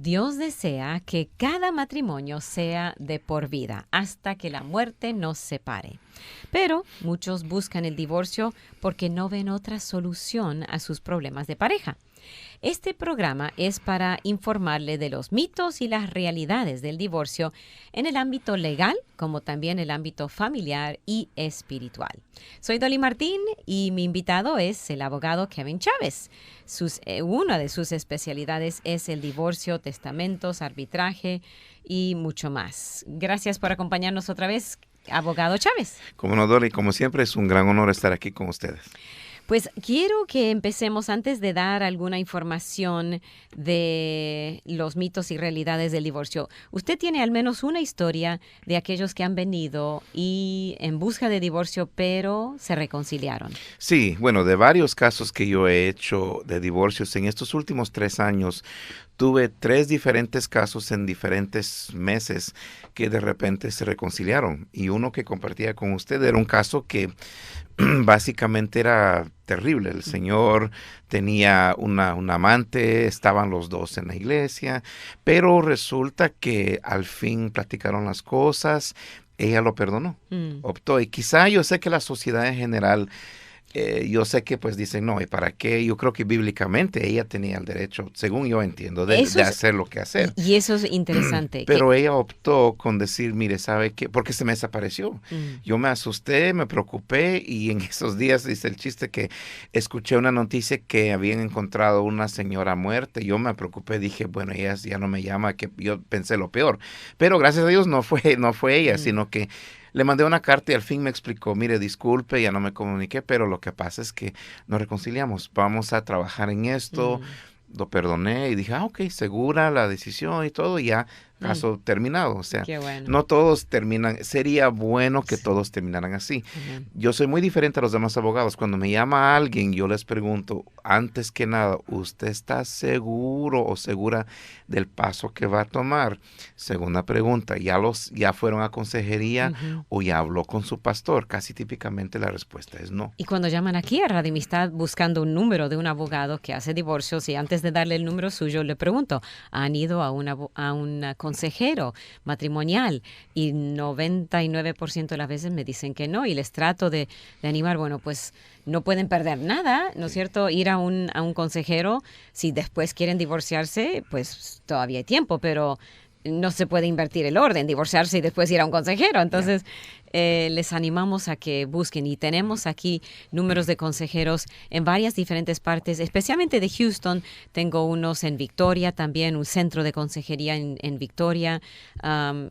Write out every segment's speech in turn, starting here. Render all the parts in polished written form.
Dios desea que cada matrimonio sea de por vida, hasta que la muerte nos separe. Pero muchos buscan el divorcio porque no ven otra solución a sus problemas de pareja. Este programa es para informarle de los mitos y las realidades del divorcio en el ámbito legal, como también el ámbito familiar y espiritual. Soy Dolly Martín y mi invitado es el abogado Kevin Chávez. Una de sus especialidades es el divorcio, testamentos, arbitraje y mucho más. Gracias por acompañarnos otra vez, abogado Chávez. Como no, Dolly, como siempre es un gran honor estar aquí con ustedes. Pues quiero que empecemos antes de dar alguna información de los mitos y realidades del divorcio. Usted tiene al menos una historia de aquellos que han venido y en busca de divorcio, pero se reconciliaron. Sí, bueno, de varios casos que yo he hecho de divorcios en estos últimos 3 años, tuve 3 diferentes casos en diferentes meses que de repente se reconciliaron. Y uno que compartía con usted era un caso que básicamente era terrible. El señor tenía una amante, estaban los dos en la iglesia, pero resulta que al fin platicaron las cosas, ella lo perdonó, optó. Y quizá yo sé que la sociedad en general, yo sé que pues dicen, no, ¿y para qué? Yo creo que bíblicamente ella tenía el derecho, según yo entiendo, de hacer lo que hacer. Y eso es interesante. Pero ella optó con decir, mire, ¿sabe qué? Porque se me desapareció. Yo me asusté, me preocupé y en esos días, dice el chiste, que escuché una noticia que habían encontrado una señora muerta. Yo me preocupé, dije, bueno, ella ya no me llama, que yo pensé lo peor. Pero gracias a Dios no fue ella, sino que le mandé una carta y al fin me explicó, mire, disculpe, ya no me comuniqué, pero lo que pasa es que nos reconciliamos, vamos a trabajar en esto, lo perdoné y dije, ok, segura la decisión y todo, y ya caso terminado. O sea, Qué bueno. no todos terminan, sería bueno que todos terminaran así. Yo soy muy diferente a los demás abogados. Cuando me llama alguien, yo les pregunto, antes que nada, ¿usted está seguro o segura del paso que va a tomar? Segunda pregunta, ¿ya fueron a consejería o ya habló con su pastor? Casi típicamente la respuesta es no. Y cuando llaman aquí a Radio Amistad buscando un número de un abogado que hace divorcios, y antes de darle el número suyo, le pregunto, ¿han ido a un consejero matrimonial? Y 99% de las veces me dicen que no, y les trato de animar, bueno, pues no pueden perder nada, ¿no es cierto? Ir a un consejero, si después quieren divorciarse, pues todavía hay tiempo, pero no se puede invertir el orden, divorciarse y después ir a un consejero. Entonces, les animamos a que busquen. Y tenemos aquí números de consejeros en varias diferentes partes, especialmente de Houston. Tengo unos en Victoria también, un centro de consejería en Victoria.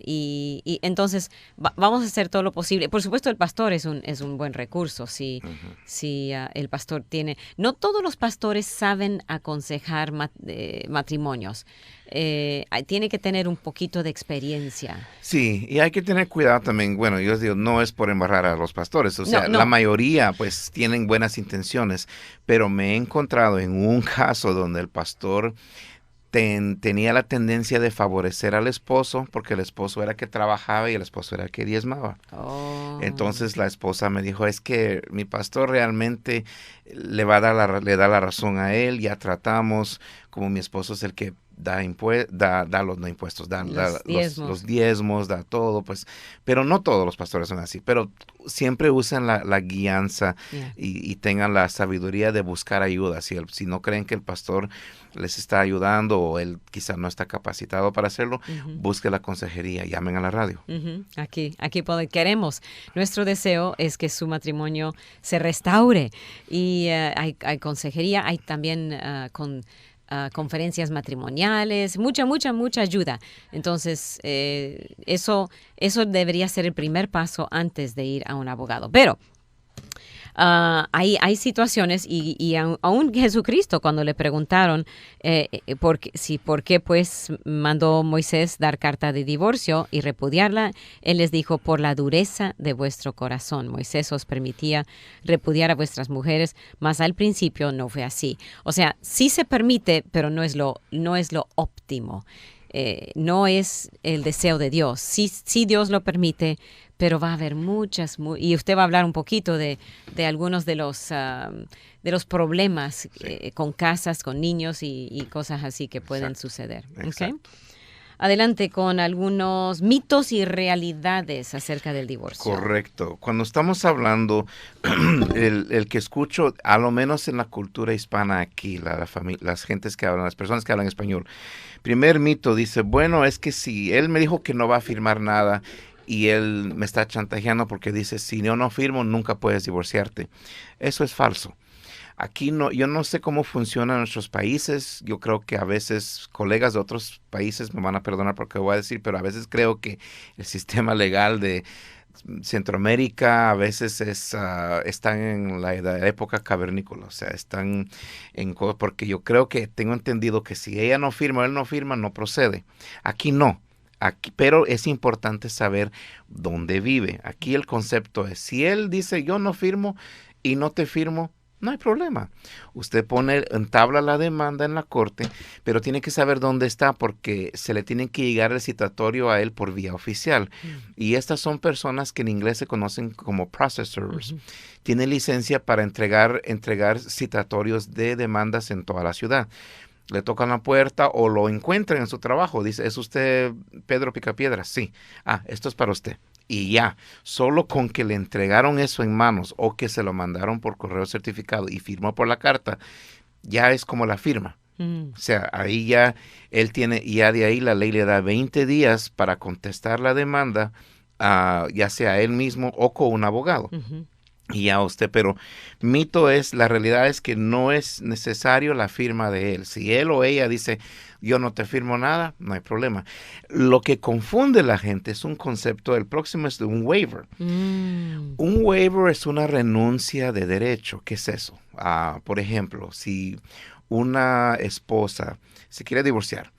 Y entonces, vamos a hacer todo lo posible. Por supuesto, el pastor es un buen recurso. Si el pastor tiene... No todos los pastores saben aconsejar matrimonios. Tiene que tener un poquito de experiencia. Sí, y hay que tener cuidado también. Bueno, yo les digo, no es por embarrar a los pastores, o sea, la mayoría pues tienen buenas intenciones, pero me he encontrado en un caso donde el pastor tenía la tendencia de favorecer al esposo, porque el esposo era que trabajaba y el esposo era que diezmaba. Entonces la esposa me dijo, es que mi pastor realmente le da la razón a él, ya tratamos, como mi esposo es el que da los diezmos, da todo, pues, pero no todos los pastores son así, pero siempre usan la guianza y tengan la sabiduría de buscar ayuda. Si no creen que el pastor les está ayudando o él quizá no está capacitado para hacerlo, busque la consejería, llamen a la radio. Aquí queremos. Nuestro deseo es que su matrimonio se restaure y hay consejería, hay también conferencias matrimoniales, mucha ayuda. Entonces, eso debería ser el primer paso antes de ir a un abogado. Pero hay situaciones y aún Jesucristo, cuando le preguntaron por qué pues mandó Moisés dar carta de divorcio y repudiarla, él les dijo, por la dureza de vuestro corazón. Moisés os permitía repudiar a vuestras mujeres, mas al principio no fue así. O sea, sí se permite, pero no es lo óptimo. No es el deseo de Dios. Sí Dios lo permite, pero va a haber muchas, y usted va a hablar un poquito de algunos de los problemas Sí. con casas, con niños y cosas así que pueden Exacto. suceder. ¿Ok? Exacto. Adelante con algunos mitos y realidades acerca del divorcio. Correcto. Cuando estamos hablando, el que escucho, a lo menos en la cultura hispana aquí, las gentes que hablan, las personas que hablan español, primer mito dice, bueno, es que si él me dijo que no va a firmar nada y él me está chantajeando porque dice, si yo no firmo, nunca puedes divorciarte. Eso es falso. Aquí no, yo no sé cómo funciona en nuestros países. Yo creo que a veces colegas de otros países me van a perdonar por lo que voy a decir, pero a veces creo que el sistema legal de Centroamérica a veces están en la época cavernícola, o sea, están porque yo creo que tengo entendido que si ella no firma, él no firma, no procede. Aquí no. Aquí, pero es importante saber dónde vive. Aquí el concepto es, si él dice yo no firmo y no te firmo, no hay problema. Usted entabla la demanda en la corte, pero tiene que saber dónde está porque se le tiene que llegar el citatorio a él por vía oficial. Y estas son personas que en inglés se conocen como processors. Tienen licencia para entregar citatorios de demandas en toda la ciudad. Le tocan la puerta o lo encuentran en su trabajo. Dice, ¿es usted Pedro Picapiedra? Sí. Ah, esto es para usted. Y ya, solo con que le entregaron eso en manos o que se lo mandaron por correo certificado y firmó por la carta, ya es como la firma. O sea, ahí ya él tiene, ya de ahí la ley le da 20 días para contestar la demanda, ya sea él mismo o con un abogado. Y ya usted, pero mito es, la realidad es que no es necesario la firma de él. Si él o ella dice, yo no te firmo nada, no hay problema. Lo que confunde a la gente es un concepto, el próximo es de un waiver. Un waiver es una renuncia de derecho. ¿Qué es eso? Por ejemplo, si una esposa se quiere divorciar,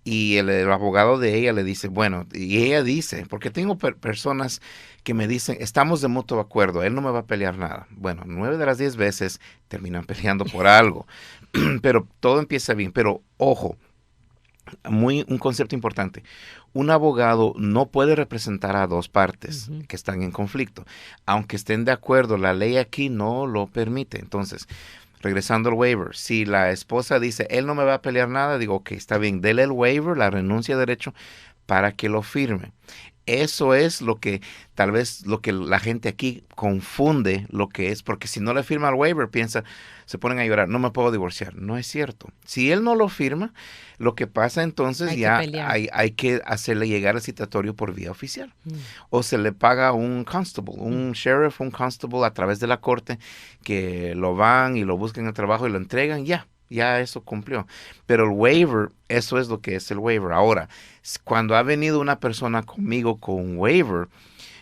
y el abogado de ella le dice, bueno, y ella dice, porque tengo personas que me dicen, estamos de mutuo acuerdo, él no me va a pelear nada. Bueno, 9 de las 10 veces terminan peleando por algo, pero todo empieza bien. Pero ojo, un concepto importante, un abogado no puede representar a dos partes que están en conflicto, aunque estén de acuerdo, la ley aquí no lo permite. Entonces, regresando al waiver, si la esposa dice, él no me va a pelear nada, digo, ok, está bien, dele el waiver, la renuncia de derecho, para que lo firme. Eso es lo que, tal vez, lo que la gente aquí confunde lo que es, porque si no le firma el waiver, se ponen a llorar, no me puedo divorciar. No es cierto. Si él no lo firma, lo que pasa entonces hay que hacerle llegar el citatorio por vía oficial. O se le paga un constable, un sheriff, un constable a través de la corte, que lo van y lo buscan en el trabajo y lo entregan, ya eso cumplió. Pero el waiver, eso es lo que es el waiver. Ahora, cuando ha venido una persona conmigo con un waiver,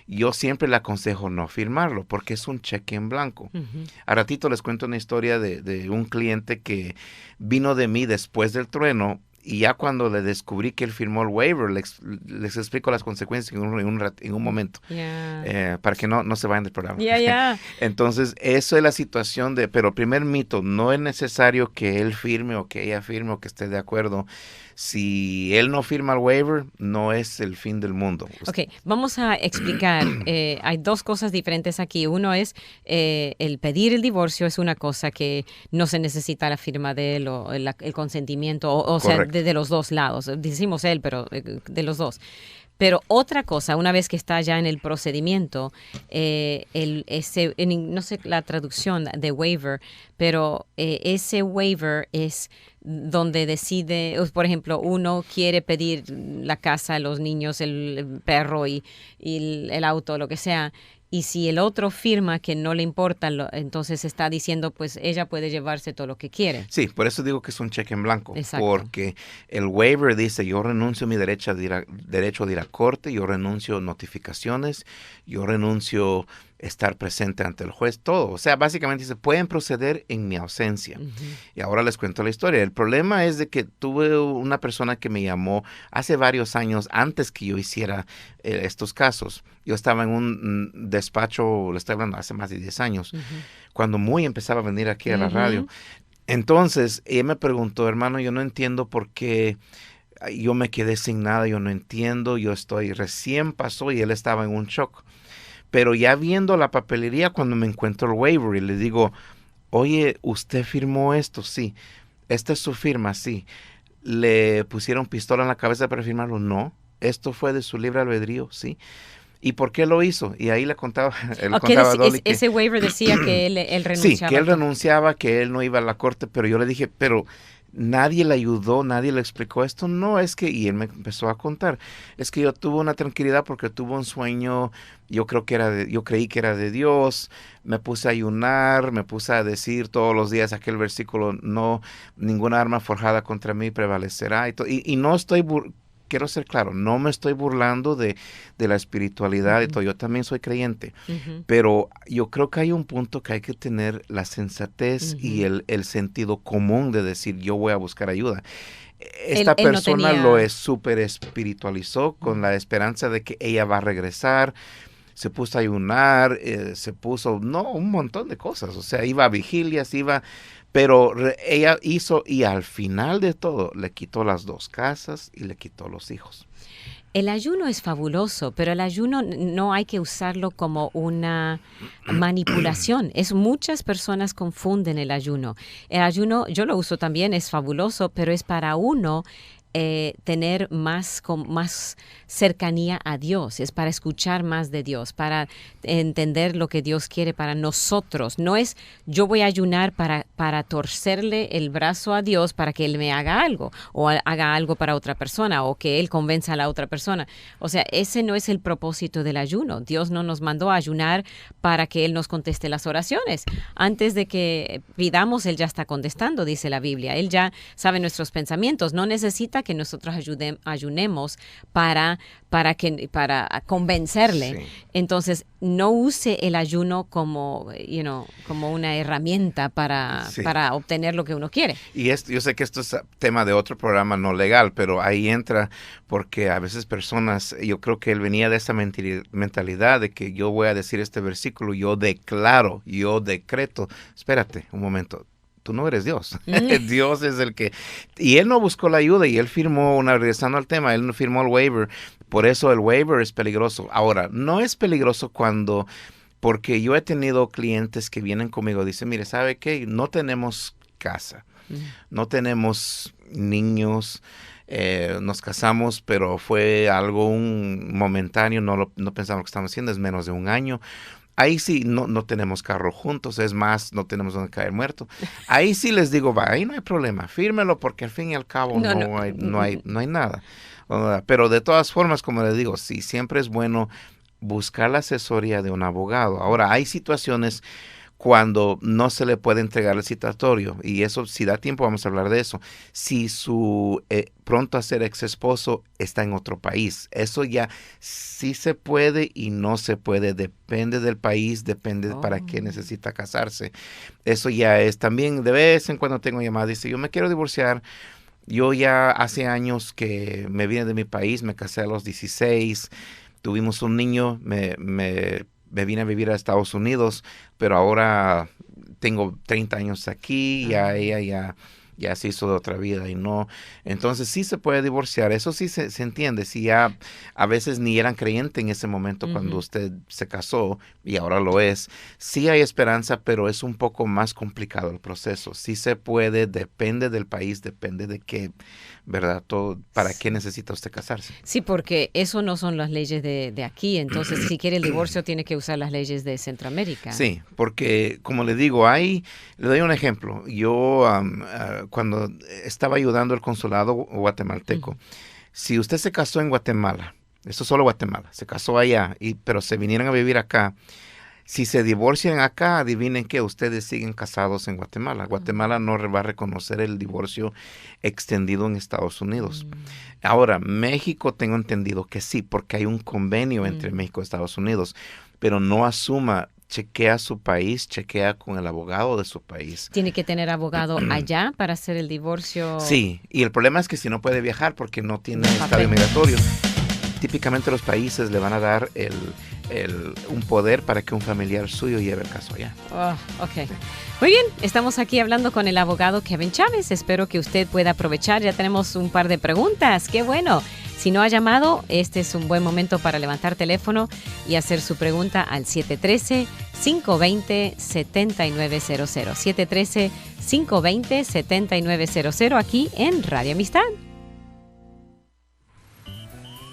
yo siempre le aconsejo no firmarlo porque es un cheque en blanco. A ratito les cuento una historia de un cliente que vino de mí después del trueno. Y ya cuando le descubrí que él firmó el waiver, les explico las consecuencias en un momento, para que no se vayan del programa. Entonces, eso es la situación pero primer mito, no es necesario que él firme o que ella firme o que esté de acuerdo. Si él no firma el waiver, no es el fin del mundo. Ok, vamos a explicar. Hay dos cosas diferentes aquí. Uno es el pedir el divorcio es una cosa que no se necesita la firma de él o el consentimiento, o sea, de los dos lados. Decimos él, pero de los dos. Pero otra cosa, una vez que está ya en el procedimiento, no sé la traducción de waiver, pero ese waiver es donde decide, por ejemplo, uno quiere pedir la casa, los niños, el perro y el auto, lo que sea. Y si el otro firma que no le importa, entonces está diciendo, pues ella puede llevarse todo lo que quiere. Sí, por eso digo que es un cheque en blanco. Exacto. Porque el waiver dice, yo renuncio a mi derecho de ir a corte, yo renuncio a notificaciones, yo renuncio a estar presente ante el juez, todo. O sea, básicamente dice, pueden proceder en mi ausencia. Y ahora les cuento la historia. El problema es de que tuve una persona que me llamó hace varios años antes que yo hiciera estos casos. Yo estaba en un despacho, le estoy hablando hace más de 10 años, cuando muy empezaba a venir aquí a la radio. Entonces, ella me preguntó, hermano, yo no entiendo por qué yo me quedé sin nada, yo no entiendo, recién pasó y él estaba en un shock. Pero ya viendo la papelería, cuando me encuentro el waiver y le digo, oye, ¿usted firmó esto? Sí. ¿Esta es su firma? Sí. ¿Le pusieron pistola en la cabeza para firmarlo? No. ¿Esto fue de su libre albedrío? Sí. ¿Y por qué lo hizo? Y ahí le contaba, a Dolly que ese waiver decía que él renunciaba. Sí, que él renunciaba, que él no iba a la corte, pero yo le dije, pero nadie le ayudó, nadie le explicó esto. No, es que, y él me empezó a contar, es que yo tuve una tranquilidad porque tuve un sueño, yo creí que era de Dios, me puse a ayunar, me puse a decir todos los días aquel versículo, no, ninguna arma forjada contra mí prevalecerá. Y no estoy quiero ser claro, no me estoy burlando de la espiritualidad y todo, yo también soy creyente, pero yo creo que hay un punto que hay que tener la sensatez y el sentido común de decir, yo voy a buscar ayuda. Esta persona lo súper espiritualizó con la esperanza de que ella va a regresar, se puso a ayunar, un montón de cosas, o sea, iba a vigilias, pero ella hizo, y al final de todo, le quitó las 2 casas y le quitó los hijos. El ayuno es fabuloso, pero el ayuno no hay que usarlo como una manipulación. Muchas personas confunden el ayuno. El ayuno, yo lo uso también, es fabuloso, pero es para uno tener más cercanía a Dios, es para escuchar más de Dios, para entender lo que Dios quiere para nosotros. No es yo voy a ayunar para torcerle el brazo a Dios para que Él me haga algo o haga algo para otra persona o que Él convenza a la otra persona. O sea, ese no es el propósito del ayuno. Dios no nos mandó a ayunar para que Él nos conteste las oraciones. Antes de que pidamos, Él ya está contestando, dice la Biblia. Él ya sabe nuestros pensamientos. No necesita que nosotros ayunemos para convencerle. Sí. Entonces, no use el ayuno como una herramienta para obtener lo que uno quiere. Y yo sé que esto es tema de otro programa no legal, pero ahí entra porque a veces personas, yo creo que él venía de esa mentalidad de que yo voy a decir este versículo, yo decreto. Espérate un momento. Tú no eres Dios. Dios es el que... Y él no buscó la ayuda y él firmó, regresando al tema, él no firmó el waiver. Por eso el waiver es peligroso. Ahora, no es peligroso porque yo he tenido clientes que vienen conmigo y dicen, mire, ¿sabe qué? No tenemos casa, no tenemos niños, nos casamos, pero fue algo momentáneo, no pensamos que estamos haciendo, es menos de un año. Ahí sí no tenemos carro juntos, es más, no tenemos donde caer muerto. Ahí sí les digo, ahí no hay problema, fírmelo porque al fin y al cabo no hay nada. Pero de todas formas, como les digo, sí, siempre es bueno buscar la asesoría de un abogado. Ahora, hay situaciones cuando no se le puede entregar el citatorio, y eso, si da tiempo, vamos a hablar de eso. Si su pronto a ser ex esposo está en otro país, eso ya sí se puede y no se puede, depende del país, depende para qué necesita casarse. Eso ya es también, de vez en cuando tengo llamadas, dice, yo me quiero divorciar. Yo ya hace años que me vine de mi país, me casé a los 16, tuvimos un niño, me vine a vivir a Estados Unidos, pero ahora tengo 30 años aquí, ella ya se hizo de otra vida y no. Entonces sí se puede divorciar, eso sí se entiende. Si ya a veces ni eran creyentes en ese momento cuando usted se casó y ahora lo es, sí hay esperanza, pero es un poco más complicado el proceso. Sí se puede, depende del país, depende de qué, ¿verdad? Todo, ¿para qué necesita usted casarse? Sí, porque eso no son las leyes de aquí, entonces si quiere el divorcio tiene que usar las leyes de Centroamérica. Sí, porque como le digo, le doy un ejemplo. Yo cuando estaba ayudando al consulado guatemalteco, si usted se casó en Guatemala, eso es solo Guatemala, se casó allá, pero se vinieron a vivir acá, si se divorcian acá, adivinen que ustedes siguen casados en Guatemala. Guatemala no va a reconocer el divorcio extendido en Estados Unidos. Ahora, México tengo entendido que sí, porque hay un convenio entre México y Estados Unidos, pero no asuma, chequea su país, chequea con el abogado de su país. ¿Tiene que tener abogado allá para hacer el divorcio? Sí, y el problema es que si no puede viajar porque no tiene estado migratorio, típicamente los países le van a dar un poder para que un familiar suyo lleve el caso allá. Oh, ok. Muy bien, estamos aquí hablando con el abogado Kevin Chávez. Espero que usted pueda aprovechar. Ya tenemos un par de preguntas. ¡Qué bueno! Si no ha llamado, este es un buen momento para levantar teléfono y hacer su pregunta al 713-520-7900. 713-520-7900 aquí en Radio Amistad.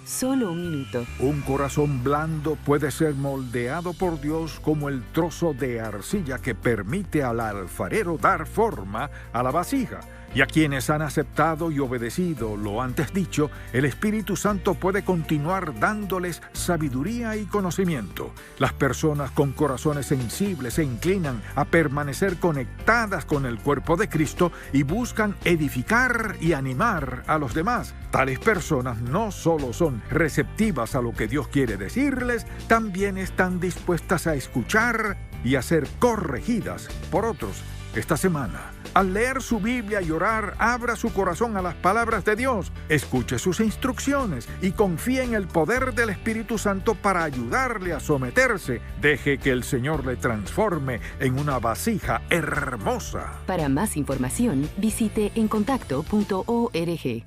Solo un minuto. Un corazón blando puede ser moldeado por Dios como el trozo de arcilla que permite al alfarero dar forma a la vasija. Y a quienes han aceptado y obedecido lo antes dicho, el Espíritu Santo puede continuar dándoles sabiduría y conocimiento. Las personas con corazones sensibles se inclinan a permanecer conectadas con el cuerpo de Cristo y buscan edificar y animar a los demás. Tales personas no solo son receptivas a lo que Dios quiere decirles, también están dispuestas a escuchar y a ser corregidas por otros. Esta semana, al leer su Biblia y orar, abra su corazón a las palabras de Dios, escuche sus instrucciones y confíe en el poder del Espíritu Santo para ayudarle a someterse. Deje que el Señor le transforme en una vasija hermosa. Para más información, visite encontacto.org.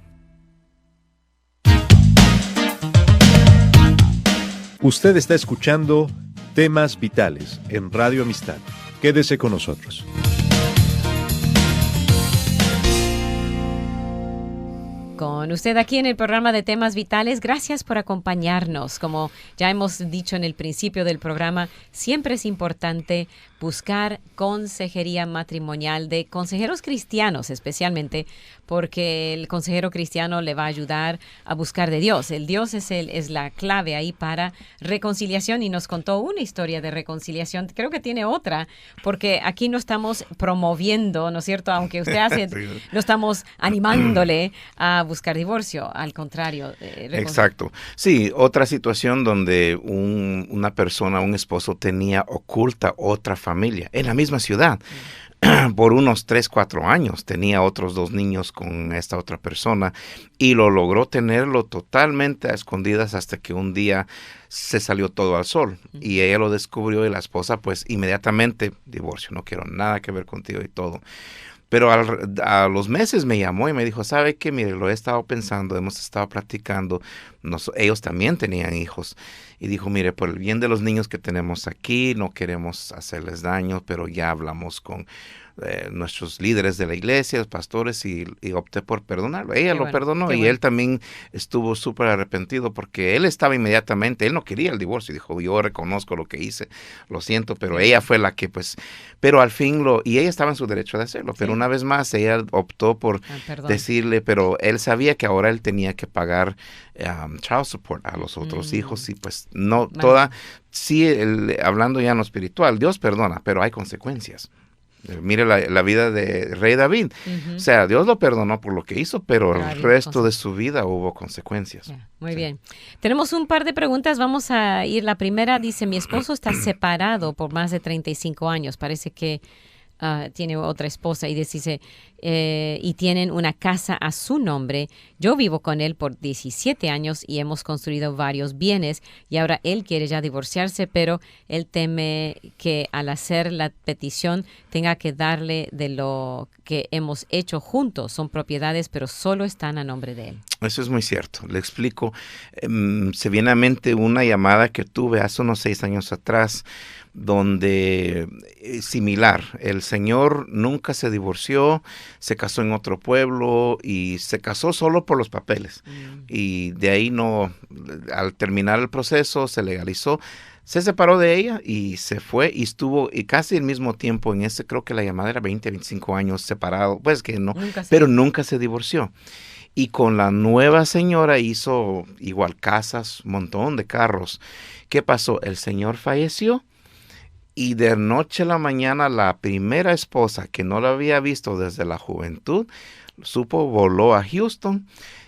Usted está escuchando Temas Vitales en Radio Amistad. Quédese con nosotros. Con usted aquí en el programa de Temas Vitales, gracias por acompañarnos. Como ya hemos dicho en el principio del programa, siempre es importante buscar consejería matrimonial de consejeros cristianos, especialmente porque el consejero cristiano le va a ayudar a buscar de Dios. El Dios es la clave ahí para reconciliación, y nos contó una historia de reconciliación. Creo que tiene otra, porque aquí no estamos promoviendo, ¿no es cierto? Aunque usted hace, no estamos animándole a buscar divorcio, al contrario. Exacto. Sí, otra situación donde una persona, un esposo, tenía oculta otra familia en la misma ciudad. Por unos 3, 4 años tenía otros 2 niños con esta otra persona y lo logró tenerlo totalmente a escondidas hasta que un día se salió todo al sol y ella lo descubrió y la esposa pues inmediatamente, divorcio, no quiero nada que ver contigo y todo. Pero a los meses me llamó y me dijo, ¿sabe qué? Mire, lo he estado pensando, hemos estado platicando, ellos también tenían hijos. Y dijo, mire, por el bien de los niños que tenemos aquí, no queremos hacerles daño, pero ya hablamos con nuestros líderes de la iglesia, los pastores, y opté por perdonarlo. Ella lo perdonó y él también estuvo súper arrepentido porque él estaba inmediatamente, él no quería el divorcio, dijo, yo reconozco lo que hice, lo siento, pero ella fue la que pues, pero al fin y ella estaba en su derecho de hacerlo, pero una vez más ella optó por decirle, pero él sabía que ahora él tenía que pagar child support a los otros hijos y pues no toda, sí, hablando ya en lo espiritual, Dios perdona, pero hay consecuencias. Mire la vida de Rey David. O sea, Dios lo perdonó por lo que hizo, pero el resto de su vida hubo consecuencias. Muy bien. Tenemos un par de preguntas. Vamos a ir. La primera dice, mi esposo está separado por más de 35 años. Parece que tiene otra esposa y dice, y tienen una casa a su nombre. Yo vivo con él por 17 años y hemos construido varios bienes y ahora él quiere ya divorciarse, pero él teme que al hacer la petición tenga que darle de lo que hemos hecho juntos. Son propiedades, pero solo están a nombre de él. Eso es muy cierto. Le explico. Se viene a mente una llamada que tuve hace unos 6 años atrás, donde similar, el señor nunca se divorció, se casó en otro pueblo y se casó solo por los papeles. Y de ahí al terminar el proceso se legalizó, se separó de ella y se fue y estuvo y casi el mismo tiempo en creo que la llamada era 20, 25 años separado, pues que no, pero nunca se divorció. Y con la nueva señora hizo igual casas, un montón de carros. ¿Qué pasó? El señor falleció. Y de noche a la mañana la primera esposa, que no la había visto desde la juventud, voló a Houston,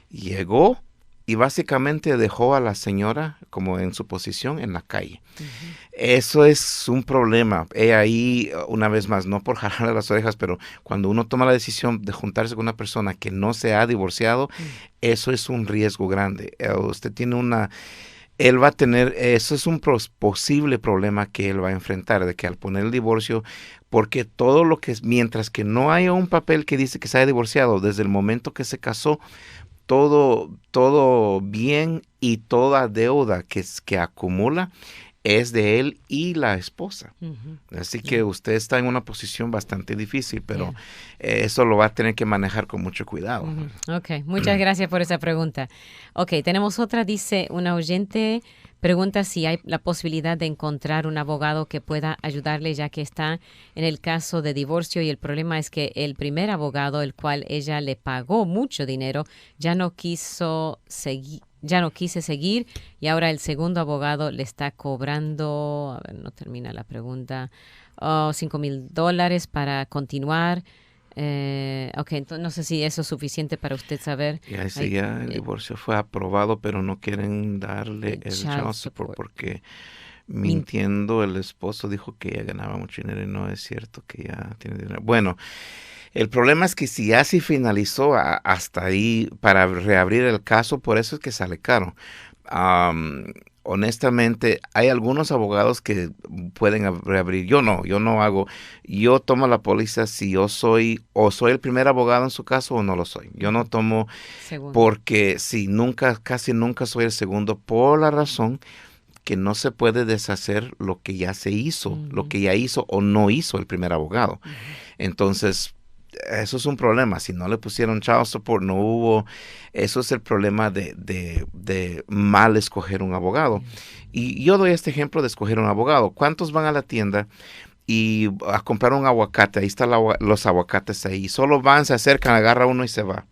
llegó y básicamente dejó a la señora como en su posición en la calle. Eso es un problema. Ahí, una vez más, no por jalarle las orejas, pero cuando uno toma la decisión de juntarse con una persona que no se ha divorciado, eso es un riesgo grande. Usted tiene él va a tener, eso es un posible problema que él va a enfrentar, de que al poner el divorcio, porque todo lo que es, mientras que no haya un papel que dice que se haya divorciado, desde el momento que se casó, todo bien y toda deuda que acumula es de él y la esposa. Así que usted está en una posición bastante difícil, pero eso lo va a tener que manejar con mucho cuidado. Ok, muchas gracias por esa pregunta. Ok, tenemos otra, dice una oyente, pregunta si hay la posibilidad de encontrar un abogado que pueda ayudarle ya que está en el caso de divorcio y el problema es que el primer abogado, el cual ella le pagó mucho dinero, ya no quise seguir y ahora el segundo abogado le está cobrando, a ver, no termina la pregunta, $5,000 para continuar. Ok, entonces no sé si eso es suficiente para usted saber. Ya el divorcio fue aprobado, pero no quieren darle el child support porque mintiendo el esposo dijo que ella ganaba mucho dinero y no es cierto que ya tiene dinero. Bueno, el problema es que si ya se finalizó hasta ahí para reabrir el caso, por eso es que sale caro. Honestamente, hay algunos abogados que pueden reabrir. Yo no hago. Yo tomo la póliza si yo soy el primer abogado en su caso o no lo soy. Yo no tomo segundo. Porque casi nunca soy el segundo por la razón que no se puede deshacer lo que ya se hizo, lo que ya hizo o no hizo el primer abogado. Entonces, eso es un problema. Si no le pusieron child support, no hubo. Eso es el problema de mal escoger un abogado. Y yo doy este ejemplo de escoger un abogado. ¿Cuántos van a la tienda y a comprar un aguacate? Ahí están los aguacates ahí. Solo van, se acercan, agarra uno y se va.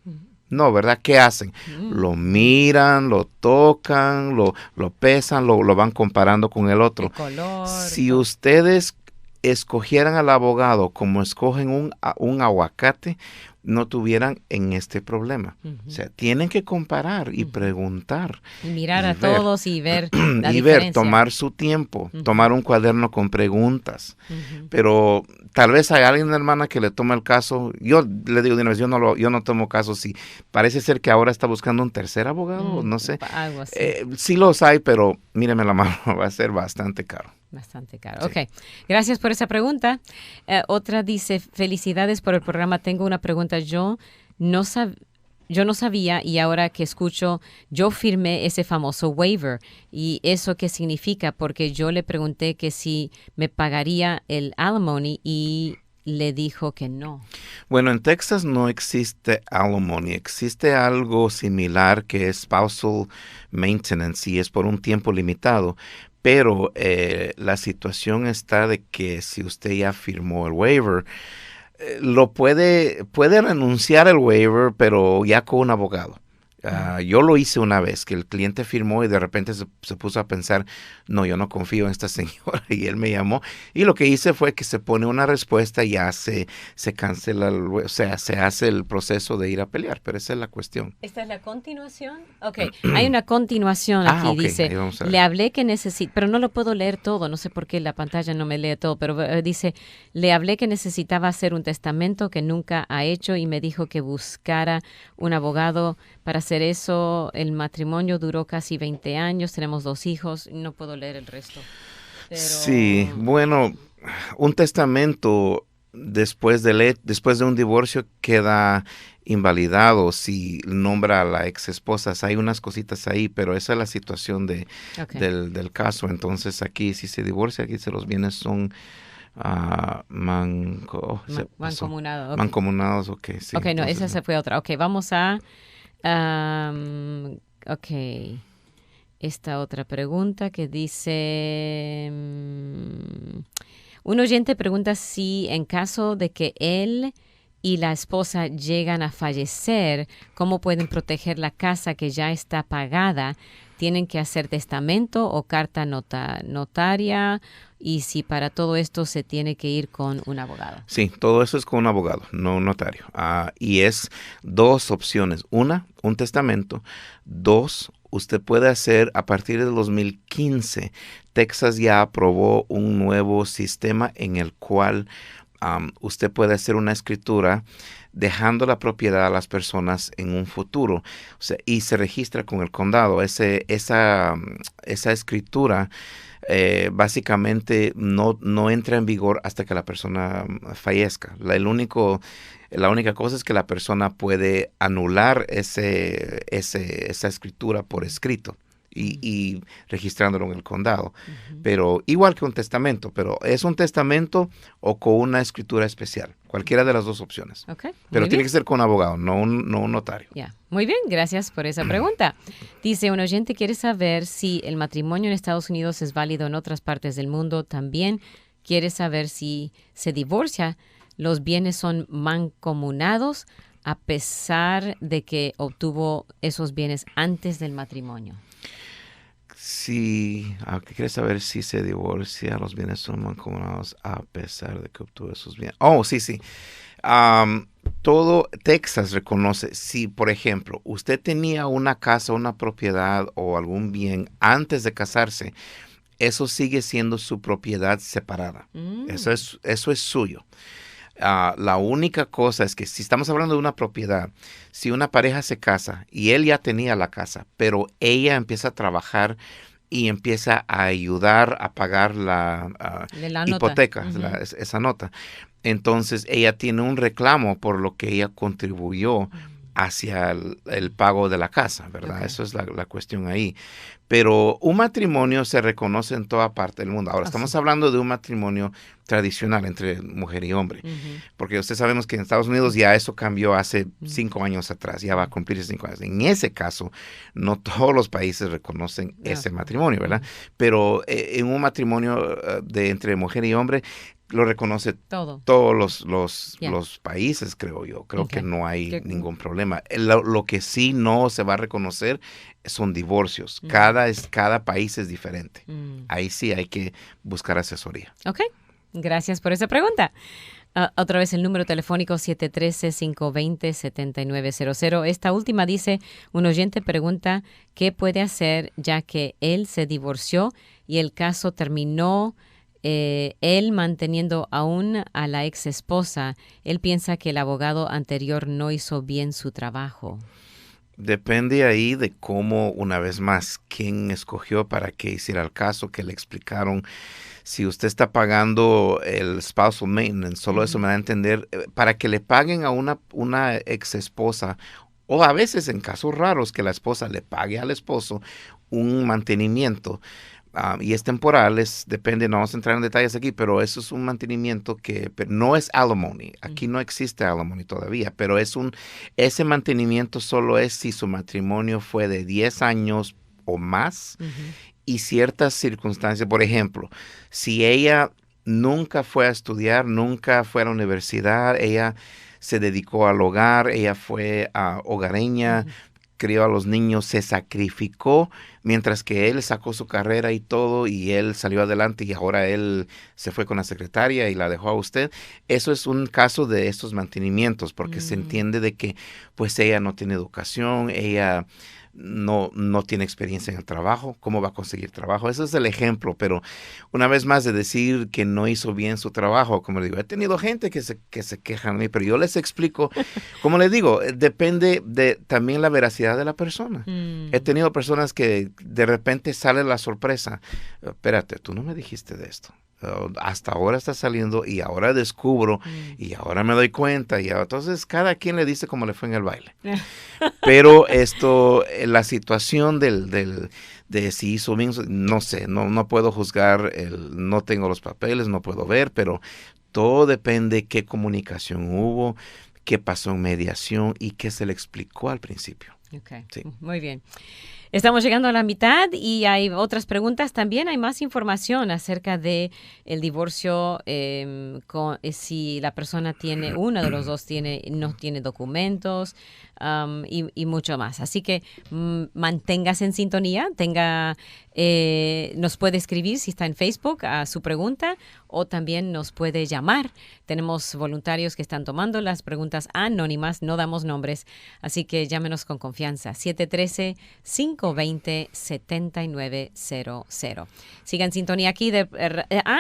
No, ¿verdad? ¿Qué hacen? Lo miran, lo tocan, lo pesan, lo van comparando con el otro. El color, si ustedes escogieran al abogado como escogen un aguacate, no tuvieran en este problema. O sea, tienen que comparar y preguntar. Y mirar a todos y ver la y diferencia. Tomar su tiempo, tomar un cuaderno con preguntas. Pero tal vez hay alguien, hermana, que le toma el caso. Yo le digo de una vez, yo no tomo casos. Si parece ser que ahora está buscando un tercer abogado, no sé. Algo así. Sí los hay, pero míreme la mano, va a ser bastante caro. Bastante caro. Sí. Ok, gracias por esa pregunta. Otra dice, felicidades por el programa. Tengo una pregunta. Yo no sabía y ahora que escucho, yo firmé ese famoso waiver. ¿Y eso qué significa? Porque yo le pregunté que si me pagaría el alimony y le dijo que no. Bueno, en Texas no existe alimony. Existe algo similar que es spousal maintenance y es por un tiempo limitado. Pero la situación está de que si usted ya firmó el waiver, lo puede renunciar el waiver, pero ya con un abogado. Yo lo hice una vez, que el cliente firmó y de repente se puso a pensar, no, yo no confío en esta señora, y él me llamó, y lo que hice fue que se pone una respuesta y ya se cancela, o sea, se hace el proceso de ir a pelear, pero esa es la cuestión. ¿Esta es la continuación? Ok, hay una continuación aquí, okay. Dice, le hablé que necesito, pero no lo puedo leer todo, no sé por qué la pantalla no me lee todo, pero dice, le hablé que necesitaba hacer un testamento que nunca ha hecho y me dijo que buscara un abogado para hacer eso. El matrimonio duró casi 20 años, tenemos 2 hijos, no puedo leer el resto. Pero... Sí, bueno, un testamento después de un divorcio queda invalidado si nombra a la ex esposa. Hay unas cositas ahí, pero esa es la situación del caso. Entonces aquí si se divorcia, aquí los bienes son mancomunados. Mancomunados, ok. Sí, ok, no, entonces, esa se fue otra. Ok, vamos a... esta otra pregunta que dice... un oyente pregunta si en caso de que él y la esposa llegan a fallecer, ¿cómo pueden proteger la casa que ya está pagada? ¿Tienen que hacer testamento o carta notaria? Y si para todo esto se tiene que ir con un abogado. Sí, todo eso es con un abogado, no un notario. Y es 2 opciones. 1, un testamento. 2, usted puede hacer a partir del 2015. Texas ya aprobó un nuevo sistema en el cual usted puede hacer una escritura dejando la propiedad a las personas en un futuro. O sea, y se registra con el condado. Esa escritura básicamente no entra en vigor hasta que la persona fallezca. La única cosa es que la persona puede anular esa escritura por escrito y registrándolo en el condado. Pero igual que un testamento, pero es un testamento o con una escritura especial. Cualquiera de las dos opciones. Okay, pero tiene que ser con un abogado, no un notario. Yeah. Muy bien, gracias por esa pregunta. Dice, un oyente quiere saber si el matrimonio en Estados Unidos es válido en otras partes del mundo. También quiere saber si se divorcia, los bienes son mancomunados a pesar de que obtuvo esos bienes antes del matrimonio. Sí, ¿quieres saber si se divorcia, los bienes son mancomunados a pesar de que obtuvo esos bienes? Oh, sí. Todo Texas reconoce, si por ejemplo usted tenía una casa, una propiedad o algún bien antes de casarse, eso sigue siendo su propiedad separada. Eso es suyo. La única cosa es que si estamos hablando de una propiedad, si una pareja se casa y él ya tenía la casa, pero ella empieza a trabajar y empieza a ayudar a pagar la hipoteca, esa nota, entonces ella tiene un reclamo por lo que ella contribuyó hacia el pago de la casa, ¿verdad? Okay. Eso es la cuestión ahí. Pero un matrimonio se reconoce en toda parte del mundo. Ahora, estamos hablando de un matrimonio tradicional entre mujer y hombre, porque ustedes sabemos que en Estados Unidos ya eso cambió hace 5 años atrás, ya va a cumplir 5 años. En ese caso, no todos los países reconocen ese matrimonio, ¿verdad? Pero en un matrimonio entre mujer y hombre, lo reconoce todos los países, creo yo. Creo que no hay ningún problema. Lo que sí no se va a reconocer son divorcios. Cada país es diferente. Ahí sí hay que buscar asesoría. Ok, gracias por esa pregunta. Otra vez el número telefónico 713-520-7900. Esta última dice, un oyente pregunta qué puede hacer ya que él se divorció y el caso terminó. Él manteniendo aún a la ex esposa, él piensa que el abogado anterior no hizo bien su trabajo. Depende ahí de cómo, una vez más, quién escogió para que hiciera el caso, que le explicaron. Si usted está pagando el spousal maintenance, solo eso me da a entender, para que le paguen a una ex esposa, o a veces en casos raros que la esposa le pague al esposo un mantenimiento. Y es temporal, depende, no vamos a entrar en detalles aquí, pero eso es un mantenimiento que no es alimony. Aquí no existe alimony todavía, pero ese mantenimiento solo es si su matrimonio fue de 10 años o más y ciertas circunstancias. Por ejemplo, si ella nunca fue a estudiar, nunca fue a la universidad, ella se dedicó al hogar, ella fue hogareña, crió a los niños, se sacrificó, mientras que él sacó su carrera y todo, y él salió adelante, y ahora él se fue con la secretaria y la dejó a usted. Eso es un caso de estos mantenimientos, porque se entiende de que pues ella no tiene educación, ella no tiene experiencia en el trabajo. ¿Cómo va a conseguir trabajo? Ese es el ejemplo, pero una vez más de decir que no hizo bien su trabajo, como le digo, he tenido gente que se quejan de mí, pero yo les explico, como les digo, depende de también la veracidad de la persona. He tenido personas que de repente sale la sorpresa, espérate, tú no me dijiste de esto. Hasta ahora está saliendo y ahora descubro y ahora me doy cuenta y entonces cada quien le dice cómo le fue en el baile. Pero la situación de si hizo bien, no sé, no puedo juzgar, no tengo los papeles, no puedo ver, pero todo depende qué comunicación hubo, qué pasó en mediación y qué se le explicó al principio. Okay. Sí. Muy bien. Estamos llegando a la mitad y hay otras preguntas. También hay más información acerca de el divorcio, si la persona uno de los dos no tiene documentos y mucho más. Así que manténgase en sintonía, tenga Nos puede escribir si está en Facebook a su pregunta o también nos puede llamar. Tenemos voluntarios que están tomando las preguntas anónimas, no damos nombres, así que llámenos con confianza. 713-520-7900. Sigan en sintonía aquí.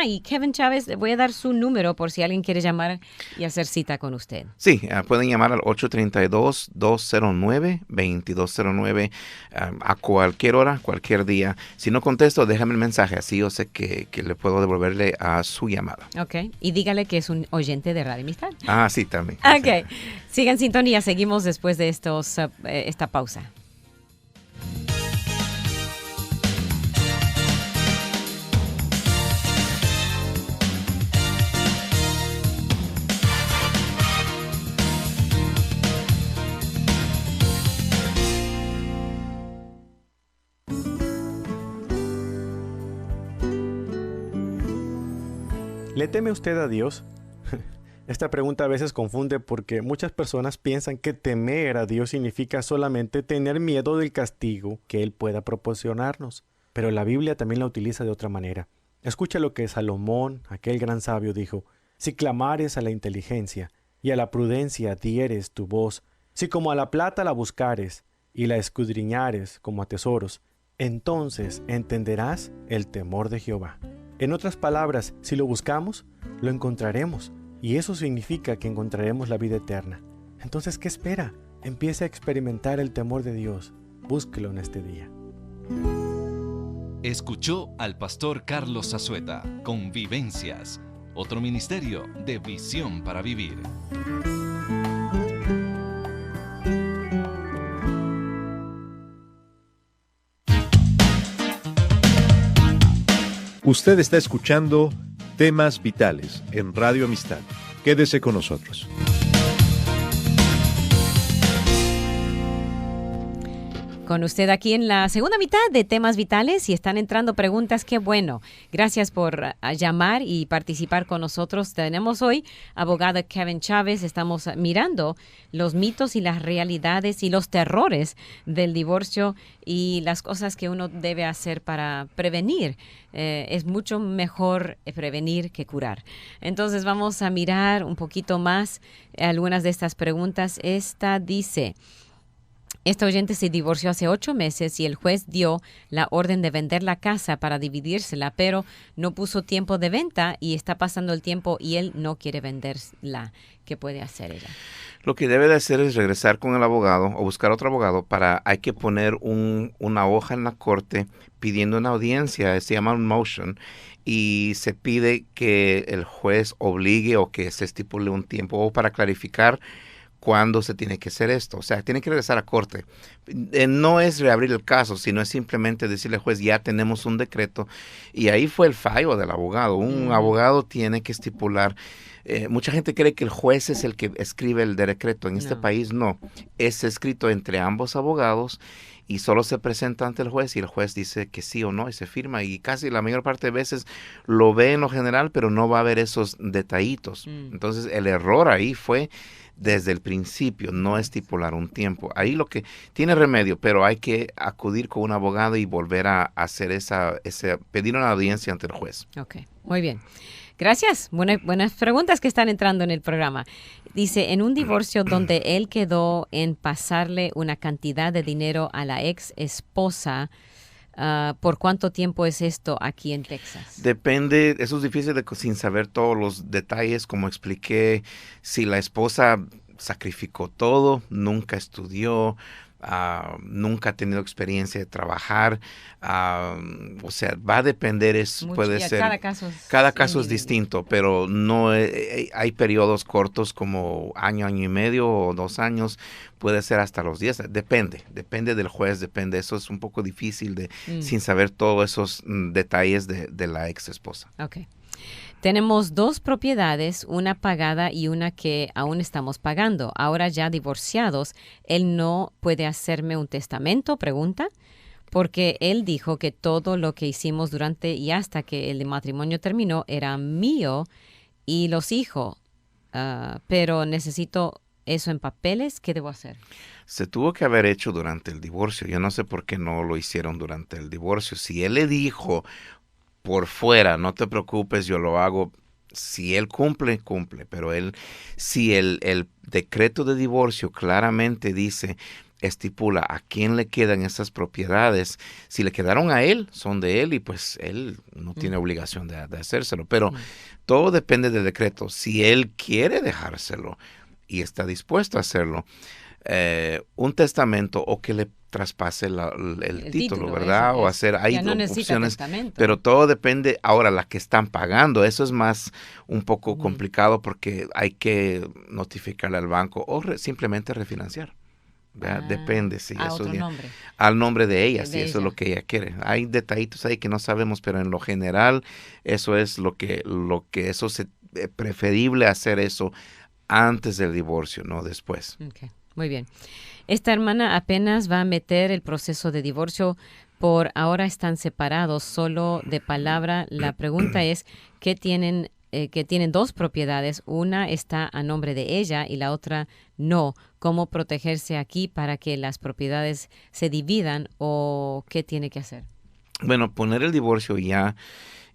Y Kevin Chávez, voy a dar su número por si alguien quiere llamar y hacer cita con usted. Sí, pueden llamar al 832-209-2209 a cualquier hora, cualquier día. Si no contesto, déjame el mensaje, así yo sé que le puedo devolverle a su llamada. Ok, y dígale que es un oyente de Radio Amistad. Sí, también. Ok, sigan en sintonía, seguimos después de esta pausa. ¿Le teme usted a Dios? Esta pregunta a veces confunde porque muchas personas piensan que temer a Dios significa solamente tener miedo del castigo que Él pueda proporcionarnos. Pero la Biblia también la utiliza de otra manera. Escucha lo que Salomón, aquel gran sabio, dijo: si clamares a la inteligencia y a la prudencia dieres tu voz, si como a la plata la buscares y la escudriñares como a tesoros, entonces entenderás el temor de Jehová. En otras palabras, si lo buscamos, lo encontraremos, y eso significa que encontraremos la vida eterna. Entonces, ¿qué espera? Empiece a experimentar el temor de Dios. Búsquelo en este día. Escuchó al pastor Carlos Zazueta con Vivencias, otro ministerio de Visión para Vivir. Usted está escuchando Temas Vitales en Radio Amistad. Quédese con nosotros. Con usted aquí en la segunda mitad de Temas Vitales y están entrando preguntas. Qué bueno. Gracias por llamar y participar con nosotros. Tenemos hoy abogado Kevin Chávez. Estamos mirando los mitos y las realidades y los terrores del divorcio y las cosas que uno debe hacer para prevenir. Es mucho mejor prevenir que curar. Entonces vamos a mirar un poquito más algunas de estas preguntas. Esta dice: esta oyente se divorció hace 8 meses y el juez dio la orden de vender la casa para dividírsela, pero no puso tiempo de venta y está pasando el tiempo y él no quiere venderla. ¿Qué puede hacer ella? Lo que debe de hacer es regresar con el abogado o buscar otro abogado. Hay que poner una hoja en la corte pidiendo una audiencia, se llama un motion, y se pide que el juez obligue o que se estipule un tiempo o para clarificar cuándo se tiene que hacer esto. O sea, tiene que regresar a corte. No es reabrir el caso, sino es simplemente decirle al juez, ya tenemos un decreto. Y ahí fue el fallo del abogado. Un abogado tiene que estipular. Mucha gente cree que el juez es el que escribe el decreto. En este país no. Es escrito entre ambos abogados y solo se presenta ante el juez y el juez dice que sí o no y se firma. Y casi la mayor parte de veces lo ve en lo general, pero no va a haber esos detallitos. Entonces, el error ahí fue desde el principio, no estipular un tiempo. Ahí lo que tiene remedio, pero hay que acudir con un abogado y volver a hacer pedir una audiencia ante el juez. Ok, muy bien. Gracias. Buenas preguntas que están entrando en el programa. Dice, en un divorcio donde él quedó en pasarle una cantidad de dinero a la ex esposa, ¿por cuánto tiempo es esto aquí en Texas? Depende, eso es difícil sin saber todos los detalles, como expliqué. Si la esposa sacrificó todo, nunca estudió, nunca ha tenido experiencia de trabajar, o sea, va a depender, puede ser. Cada caso es distinto, pero no hay periodos cortos como año y medio o 2 años, puede ser hasta los 10, depende del juez, depende. Eso es un poco difícil sin saber todos esos detalles de la ex esposa. Okay. Tenemos 2 propiedades, una pagada y una que aún estamos pagando. Ahora ya divorciados, ¿él no puede hacerme un testamento? Pregunta. Porque él dijo que todo lo que hicimos durante y hasta que el matrimonio terminó era mío y los hijos. Pero necesito eso en papeles, ¿qué debo hacer? Se tuvo que haber hecho durante el divorcio. Yo no sé por qué no lo hicieron durante el divorcio. Si él le dijo por fuera, no te preocupes, yo lo hago. Si él cumple, cumple. Pero si el decreto de divorcio claramente estipula a quién le quedan esas propiedades, si le quedaron a él, son de él y pues él no tiene obligación de hacérselo. Pero todo depende del decreto. Si él quiere dejárselo y está dispuesto a hacerlo, un testamento o que le traspase el título, ¿verdad? O hacer, hay opciones, pero todo depende. Ahora, las que están pagando, eso es más un poco complicado porque hay que notificarle al banco o simplemente refinanciar. Depende, sí. A otro nombre. Al nombre de ella, sí, eso es lo que ella quiere. Hay detallitos ahí que no sabemos, pero en lo general, eso es preferible hacer eso antes del divorcio, no después. Okay. Muy bien. Esta hermana apenas va a meter el proceso de divorcio. Por ahora están separados solo de palabra. La pregunta es que tienen 2 propiedades. Una está a nombre de ella y la otra no. ¿Cómo protegerse aquí para que las propiedades se dividan o qué tiene que hacer? Bueno, poner el divorcio ya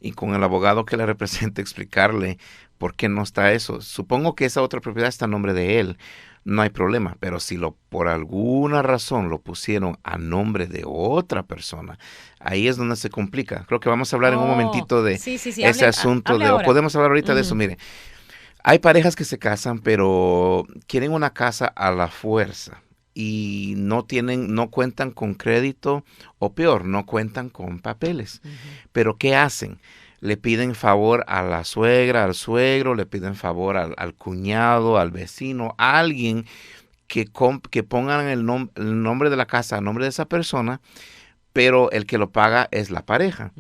y con el abogado que le represente explicarle por qué no está eso. Supongo que esa otra propiedad está a nombre de él. No hay problema, pero si por alguna razón lo pusieron a nombre de otra persona, ahí es donde se complica. Creo que vamos a hablar en un momentito de ese asunto. Podemos hablar ahorita de eso. Mire, hay parejas que se casan, pero quieren una casa a la fuerza y no cuentan con crédito o peor, no cuentan con papeles. Pero ¿qué hacen? Le piden favor a la suegra, al suegro, le piden favor al cuñado, al vecino, a alguien que pongan el nombre de la casa a nombre de esa persona, pero el que lo paga es la pareja.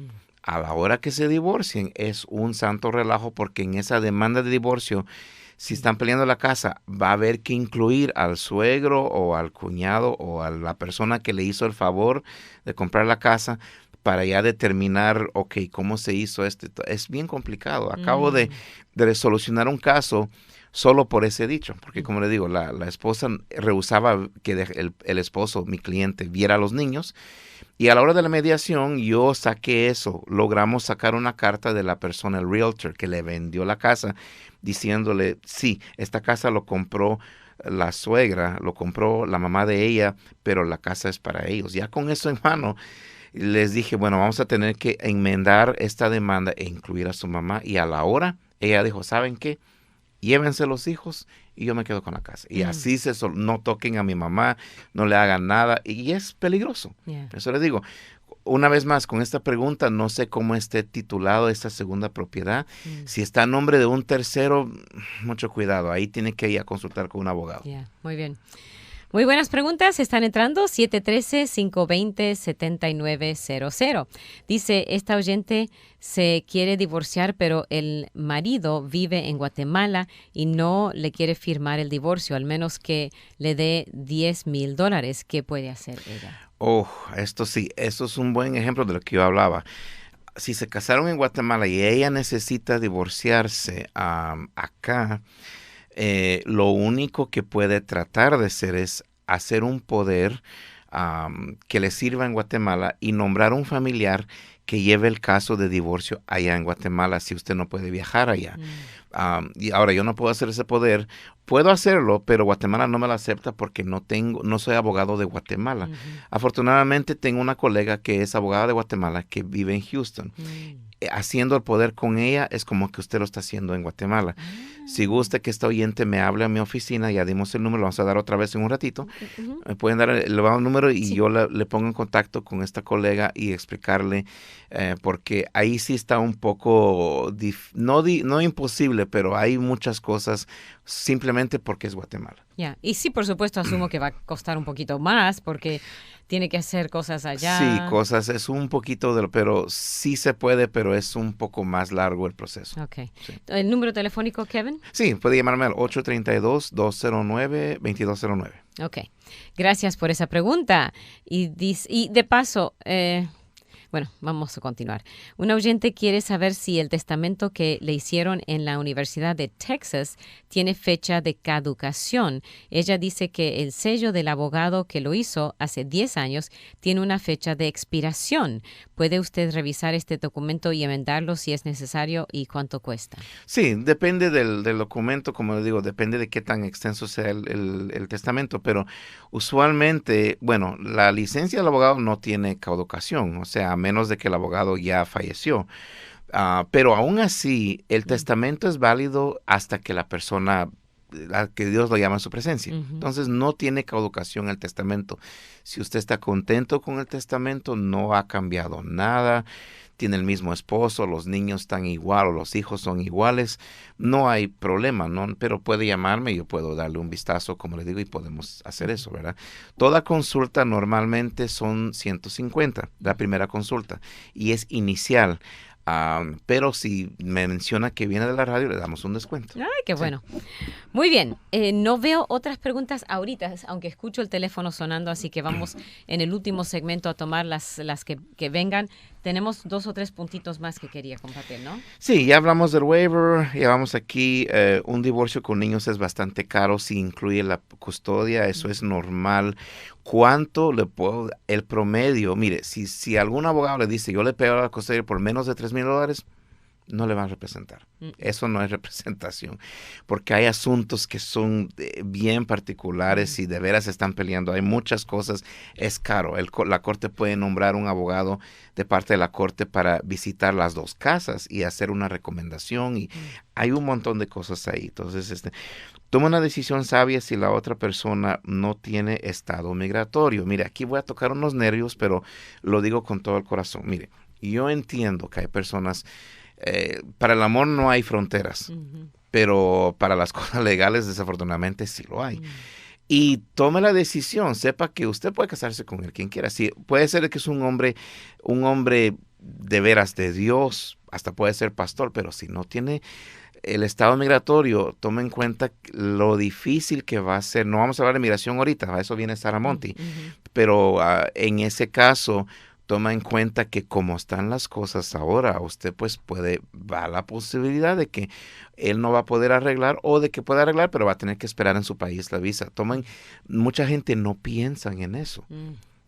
A la hora que se divorcien es un santo relajo porque en esa demanda de divorcio, si están peleando la casa, va a haber que incluir al suegro o al cuñado o a la persona que le hizo el favor de comprar la casa, para ya determinar, cómo se hizo esto. Es bien complicado. Acabo de solucionar un caso solo por ese dicho, porque como le digo, la esposa rehusaba que el esposo, mi cliente, viera a los niños, y a la hora de la mediación yo saqué eso. Logramos sacar una carta de la persona, el realtor, que le vendió la casa, diciéndole, sí, esta casa lo compró la suegra, lo compró la mamá de ella, pero la casa es para ellos. Ya con eso en mano, les dije, bueno, vamos a tener que enmendar esta demanda e incluir a su mamá. Y a la hora, ella dijo, ¿saben qué? Llévense los hijos y yo me quedo con la casa. Y así no toquen a mi mamá, no le hagan nada. Y es peligroso. Eso les digo. Una vez más, con esta pregunta, no sé cómo esté titulado esta segunda propiedad. Si está a nombre de un tercero, mucho cuidado. Ahí tiene que ir a consultar con un abogado. Muy bien. Muy buenas preguntas, están entrando 713-520-7900. Dice, esta oyente se quiere divorciar, pero el marido vive en Guatemala y no le quiere firmar el divorcio, al menos que le dé $10,000. ¿Qué puede hacer ella? Esto sí, eso es un buen ejemplo de lo que yo hablaba. Si se casaron en Guatemala y ella necesita divorciarse acá, lo único que puede tratar de hacer es hacer un poder que le sirva en Guatemala y nombrar un familiar que lleve el caso de divorcio allá en Guatemala si usted no puede viajar allá. Y ahora yo no puedo hacer ese poder. Puedo hacerlo, pero Guatemala no me lo acepta porque no soy abogado de Guatemala. Afortunadamente tengo una colega que es abogada de Guatemala que vive en Houston. Haciendo el poder con ella es como que usted lo está haciendo en Guatemala. Si gusta que esta oyente me hable a mi oficina, ya dimos el número, lo vamos a dar otra vez en un ratito. Me pueden dar el número y yo le pongo en contacto con esta colega y explicarle, porque ahí sí está un poco, no imposible, pero hay muchas cosas simplemente porque es Guatemala. Y sí, por supuesto, asumo que va a costar un poquito más porque tiene que hacer cosas allá. Sí, es un poquito pero sí se puede, pero es un poco más largo el proceso. Sí. ¿El número telefónico, Kevin? Sí, puede llamarme al 832-209-2209. Gracias por esa pregunta. Y de paso, Bueno, vamos a continuar. Un oyente quiere saber si el testamento que le hicieron en la Universidad de Texas tiene fecha de caducación. Ella dice que el sello del abogado que lo hizo hace 10 años tiene una fecha de expiración. ¿Puede usted revisar este documento y enmendarlo si es necesario y cuánto cuesta? Sí, depende del documento, como le digo, depende de qué tan extenso sea el testamento, pero usualmente, bueno, la licencia del abogado no tiene caducación, o sea, a menos de que el abogado ya falleció. Pero aún así, el testamento es válido hasta que la persona, que Dios lo llama a su presencia. Entonces, no tiene caducación el testamento. Si usted está contento con el testamento, no ha cambiado nada, tiene el mismo esposo, los niños están igual o los hijos son iguales, no hay problema, ¿no? Pero puede llamarme, yo puedo darle un vistazo, como le digo, y podemos hacer eso, ¿verdad? Toda consulta normalmente son 150, la primera consulta, y es inicial. Pero si me menciona que viene de la radio, le damos un descuento. Ay, qué bueno. Muy bien. No veo otras preguntas ahorita, aunque escucho el teléfono sonando, así que vamos en el último segmento a tomar las que vengan. Tenemos 2 o 3 puntitos más que quería compartir, ¿no? Sí, ya hablamos del waiver, ya vamos aquí. Un divorcio con niños es bastante caro si incluye la custodia, eso es normal. ¿Cuánto le puedo, el promedio? Mire, si algún abogado le dice, yo le pego a la custodia por menos de $3,000, no le van a representar. Eso no es representación, porque hay asuntos que son bien particulares y de veras están peleando. Hay muchas cosas, es caro. La corte puede nombrar un abogado de parte de la corte para visitar las 2 casas y hacer una recomendación y hay un montón de cosas ahí. Entonces, toma una decisión sabia si la otra persona no tiene estado migratorio. Mire, aquí voy a tocar unos nervios, pero lo digo con todo el corazón. Mire, yo entiendo que hay personas, para el amor no hay fronteras, pero para las cosas legales desafortunadamente sí lo hay. Y tome la decisión, sepa que usted puede casarse con quien quiera. Sí, puede ser que es un hombre de veras de Dios, hasta puede ser pastor, pero si no tiene el estado migratorio, tome en cuenta lo difícil que va a ser. No vamos a hablar de migración ahorita, a eso viene Sara Monti, pero en ese caso, toma en cuenta que como están las cosas ahora, usted pues va a la posibilidad de que él no va a poder arreglar o de que pueda arreglar, pero va a tener que esperar en su país la visa. Mucha gente no piensa en eso.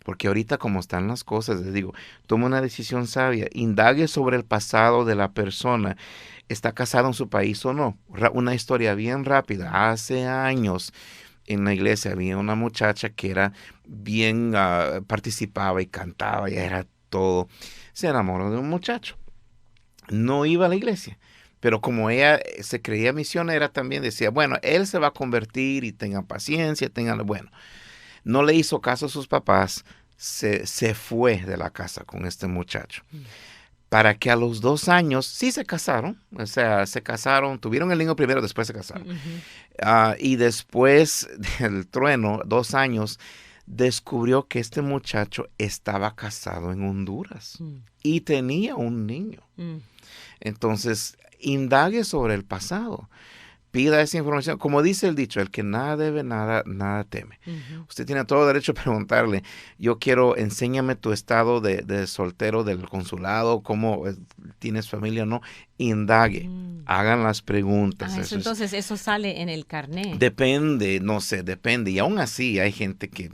Porque ahorita como están las cosas, les digo, toma una decisión sabia, indague sobre el pasado de la persona, está casado en su país o no. Una historia bien rápida, hace años en la iglesia había una muchacha que era bien, participaba y cantaba y era todo. Se enamoró de un muchacho, no iba a la iglesia. Pero como ella se creía misionera también, decía, bueno, él se va a convertir y tengan paciencia, bueno. No le hizo caso a sus papás, se fue de la casa con este muchacho. Para que a los 2 años sí se casaron, o sea, se casaron, tuvieron el niño primero, después se casaron. Y después del trueno, 2 años, descubrió que este muchacho estaba casado en Honduras y tenía un niño. Entonces, indague sobre el pasado. Pida esa información. Como dice el dicho, el que nada debe, nada teme. Usted tiene todo derecho a preguntarle, enséñame tu estado de soltero del consulado, cómo tienes familia o no. Indague, hagan las preguntas. Entonces eso sale en el carnet. Depende, no sé, depende. Y aún así hay gente que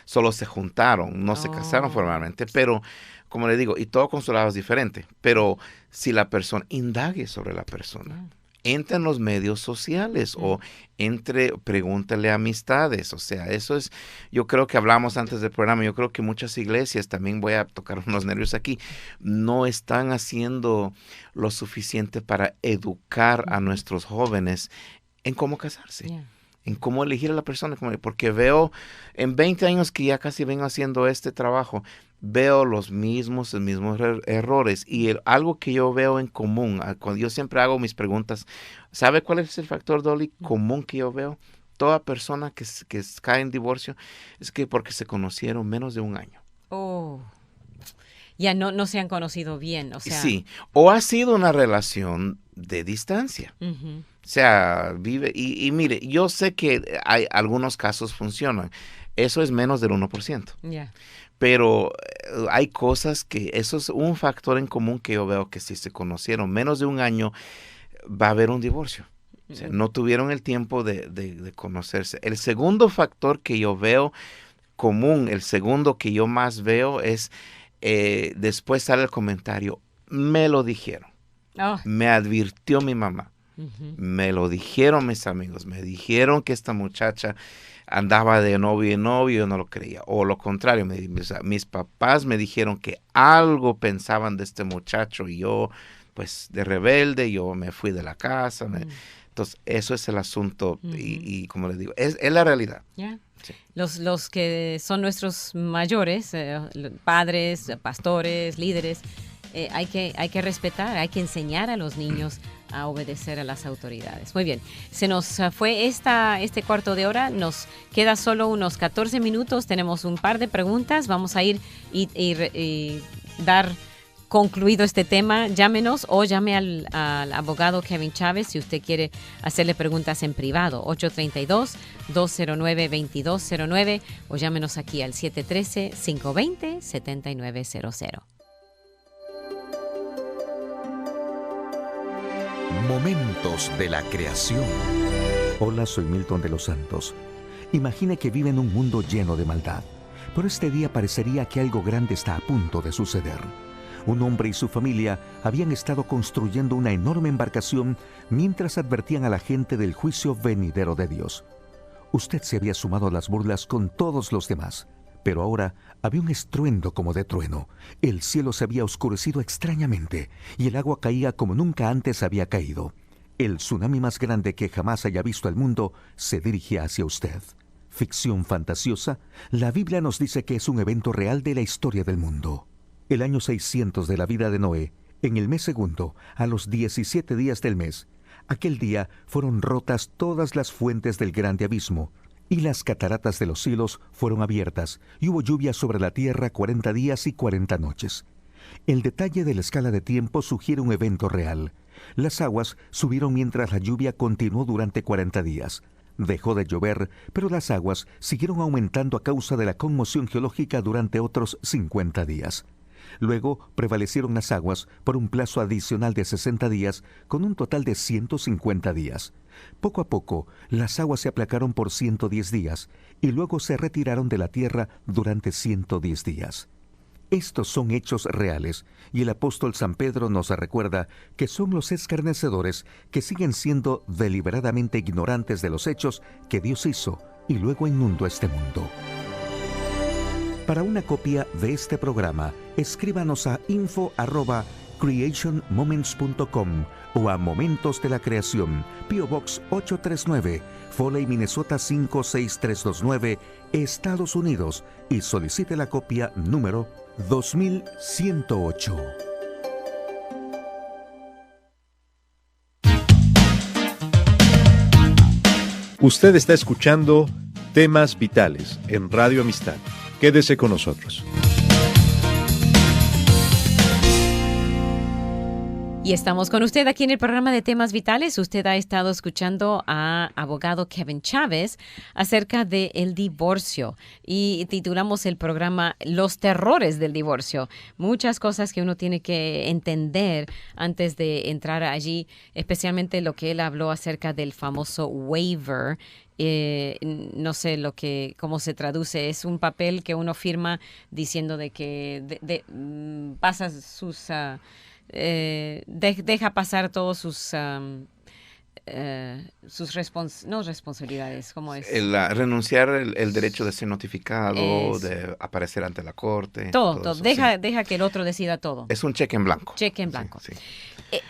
solo se juntaron, no se casaron formalmente, pero como le digo, y todo consulado es diferente. Pero si la persona, indague sobre la persona. Entre en los medios sociales o pregúntale a amistades. O sea, eso es, yo creo que hablamos antes del programa, yo creo que muchas iglesias, también voy a tocar unos nervios aquí, no están haciendo lo suficiente para educar a nuestros jóvenes en cómo casarse. En cómo elegir a la persona, porque veo en 20 años que ya casi vengo haciendo este trabajo, veo los mismos errores y algo que yo veo en común, cuando yo siempre hago mis preguntas, ¿sabe cuál es el factor, Dolly, común que yo veo? Toda persona que cae en divorcio es que porque se conocieron menos de 1 año. Ya no se han conocido bien, o sea. Sí, o ha sido una relación de distancia. O sea, vive, y mire, yo sé que hay algunos casos funcionan. Eso es menos del 1%. Pero hay cosas que, eso es un factor en común que yo veo que si se conocieron menos de un año, va a haber un divorcio. O sea, no tuvieron el tiempo de conocerse. El segundo factor que yo veo común, el segundo que yo más veo es, después sale el comentario, me lo dijeron, me advirtió mi mamá, me lo dijeron mis amigos, me dijeron que esta muchacha andaba de novio en novio, yo no lo creía. O lo contrario, mis papás me dijeron que algo pensaban de este muchacho y yo, pues, de rebelde, yo me fui de la casa. Entonces, eso es el asunto y como les digo, es la realidad. Yeah. Sí. Los que son nuestros mayores, padres, pastores, líderes, hay que respetar, hay que enseñar a los niños a obedecer a las autoridades. Muy bien, se nos fue este cuarto de hora, nos queda solo unos 14 minutos, tenemos un par de preguntas, vamos a ir y dar concluido este tema. Llámenos o llame al abogado Kevin Chávez si usted quiere hacerle preguntas en privado, 832-209-2209 o llámenos aquí al 713-520-7900. Momentos de la creación. Hola, soy Milton de los Santos. Imagine que vive en un mundo lleno de maldad, pero este día parecería que algo grande está a punto de suceder. Un hombre y su familia habían estado construyendo una enorme embarcación mientras advertían a la gente del juicio venidero de Dios. Usted se había sumado a las burlas con todos los demás, pero ahora había un estruendo como de trueno. El cielo se había oscurecido extrañamente y el agua caía como nunca antes había caído. El tsunami más grande que jamás haya visto el mundo se dirigía hacia usted. ¿Ficción fantasiosa? La Biblia nos dice que es un evento real de la historia del mundo. El año 600 de la vida de Noé, en el mes segundo, a los 17 días del mes, aquel día fueron rotas todas las fuentes del grande abismo, y las cataratas de los cielos fueron abiertas, y hubo lluvia sobre la tierra 40 días y 40 noches. El detalle de la escala de tiempo sugiere un evento real. Las aguas subieron mientras la lluvia continuó durante 40 días. Dejó de llover, pero las aguas siguieron aumentando a causa de la conmoción geológica durante otros 50 días. Luego prevalecieron las aguas por un plazo adicional de 60 días, con un total de 150 días. Poco a poco, las aguas se aplacaron por 110 días y luego se retiraron de la tierra durante 110 días. Estos son hechos reales y el apóstol San Pedro nos recuerda que son los escarnecedores que siguen siendo deliberadamente ignorantes de los hechos que Dios hizo y luego inundó este mundo. Para una copia de este programa, escríbanos a info@creationmoments.com o a Momentos de la Creación, P.O. Box 839, Foley, Minnesota 56329, Estados Unidos, y solicite la copia número 2108. Usted está escuchando Temas Vitales en Radio Amistad. Quédese con nosotros. Y estamos con usted aquí en el programa de Temas Vitales. Usted ha estado escuchando a abogado Kevin Chávez acerca del divorcio y titulamos el programa Los terrores del divorcio. Muchas cosas que uno tiene que entender antes de entrar allí, especialmente lo que él habló acerca del famoso waiver. No sé cómo se traduce, es un papel que uno firma diciendo de que pasa sus... deja pasar todos sus responsabilidades, ¿cómo es? Renunciar el derecho de ser notificado, de aparecer ante la corte. Todo. Eso, Deja que el otro decida todo. Es un cheque en blanco. Cheque en blanco. Sí.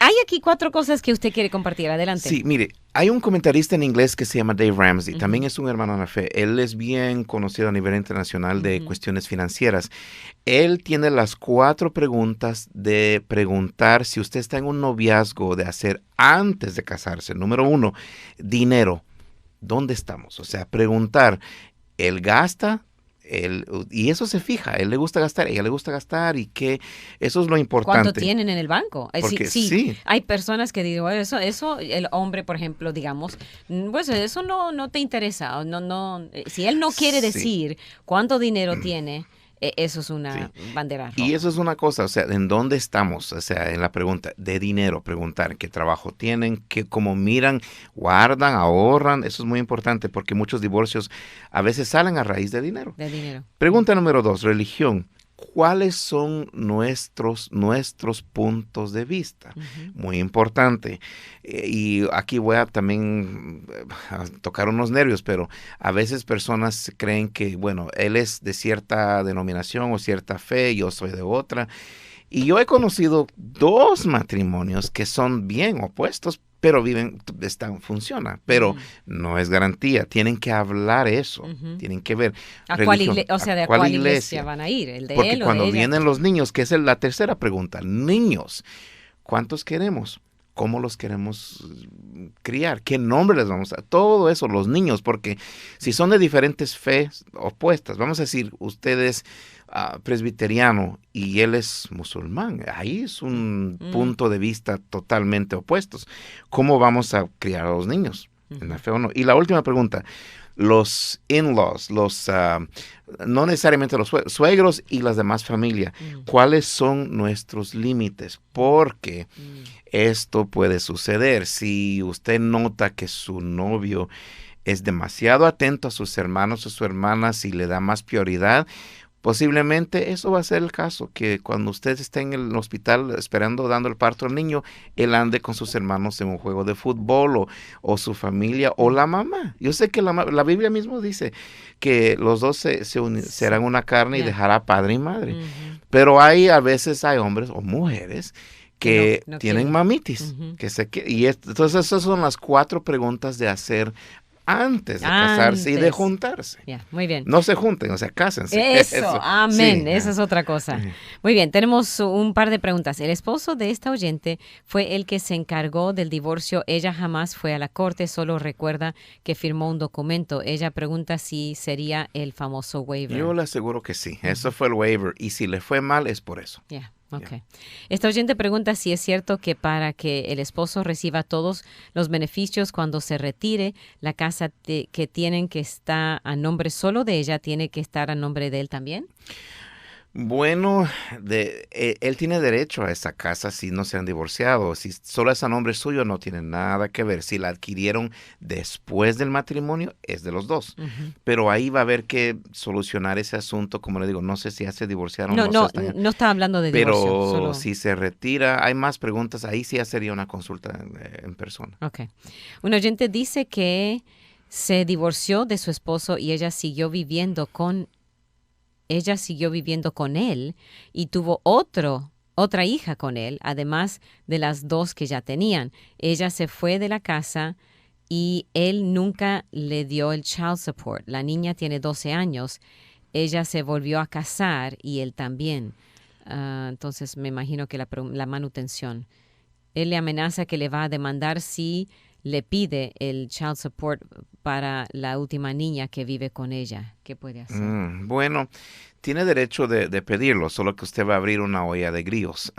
Hay aquí 4 cosas que usted quiere compartir. Adelante. Sí, mire, hay un comentarista en inglés que se llama Dave Ramsey. También es un hermano en la fe. Él es bien conocido a nivel internacional de cuestiones financieras. Él tiene las 4 preguntas de preguntar si usted está en un noviazgo de hacer antes de casarse. Número 1, dinero. ¿Dónde estamos? O sea, preguntar, ¿él gasta? Y eso se fija, él le gusta gastar, ella le gusta gastar, y que eso es lo importante. ¿Cuánto tienen en el banco? Porque sí. Hay personas que digo, eso, el hombre, por ejemplo, digamos, pues eso no te interesa, no, si él no quiere decir cuánto dinero tiene eso es una bandera roja. Y eso es una cosa, o sea, ¿en dónde estamos? O sea, en la pregunta de dinero, preguntar qué trabajo tienen, cómo miran, guardan, ahorran. Eso es muy importante porque muchos divorcios a veces salen a raíz de dinero. De dinero. Pregunta número 2, religión. ¿Cuáles son nuestros puntos de vista? Muy importante. Y aquí voy a también a tocar unos nervios, pero a veces personas creen que, bueno, él es de cierta denominación o cierta fe, yo soy de otra. Y yo he conocido 2 matrimonios que son bien opuestos, pero funciona, pero no es garantía. Tienen que hablar eso, tienen que ver. ¿A cuál iglesia van a ir? ¿El de Porque él o cuando de ella? vienen los niños, que es la tercera pregunta, niños, ¿cuántos queremos? ¿Cómo los queremos criar? ¿Qué nombre les vamos a dar? Todo eso, los niños, porque si son de diferentes fes opuestas, vamos a decir, ustedes presbiteriano y él es musulmán, ahí es un punto de vista totalmente opuestos. ¿Cómo vamos a criar a los niños? ¿En la fe o no? Y la última pregunta, los in-laws, no necesariamente los suegros y las demás familias, ¿cuáles son nuestros límites? Porque esto puede suceder. Si usted nota que su novio es demasiado atento a sus hermanos o sus hermanas y le da más prioridad, posiblemente eso va a ser el caso, que cuando usted esté en el hospital esperando, dando el parto al niño, él ande con sus hermanos en un juego de fútbol o su familia o la mamá. Yo sé que la Biblia mismo dice que los dos serán una carne y dejará padre y madre. Pero a veces hay hombres o mujeres que no tienen quieren. Mamitis. Entonces esas son las 4 preguntas de hacer antes de casarse y de juntarse. Muy bien. No se junten, o sea, cásense. Eso. Amén. Sí. Esa es otra cosa. Muy bien, tenemos un par de preguntas. El esposo de esta oyente fue el que se encargó del divorcio. Ella jamás fue a la corte, solo recuerda que firmó un documento. Ella pregunta si sería el famoso waiver. Yo le aseguro que sí. Eso fue el waiver. Y si le fue mal, es por eso. Okay. Esta oyente pregunta si es cierto que para que el esposo reciba todos los beneficios cuando se retire, la casa que tienen que estar a nombre solo de ella tiene que estar a nombre de él también. Bueno, él tiene derecho a esa casa si no se han divorciado. Si solo es a nombre suyo, no tiene nada que ver. Si la adquirieron después del matrimonio, es de los dos. Pero ahí va a haber que solucionar ese asunto. Como le digo, no sé si ya se divorciaron. No está hablando de divorcio. Pero solo... si se retira, hay más preguntas. Ahí sí ya sería una consulta en persona. Okay. Un oyente dice que se divorció de su esposo y ella siguió viviendo con él y tuvo otra hija con él, además de las 2 que ya tenían. Ella se fue de la casa y él nunca le dio el child support. La niña tiene 12 años. Ella se volvió a casar y él también. Entonces me imagino que la manutención. Él le amenaza que le va a demandar si le pide el child support para la última niña que vive con ella. ¿Qué puede hacer? Bueno, tiene derecho de pedirlo, solo que usted va a abrir una olla de grillos.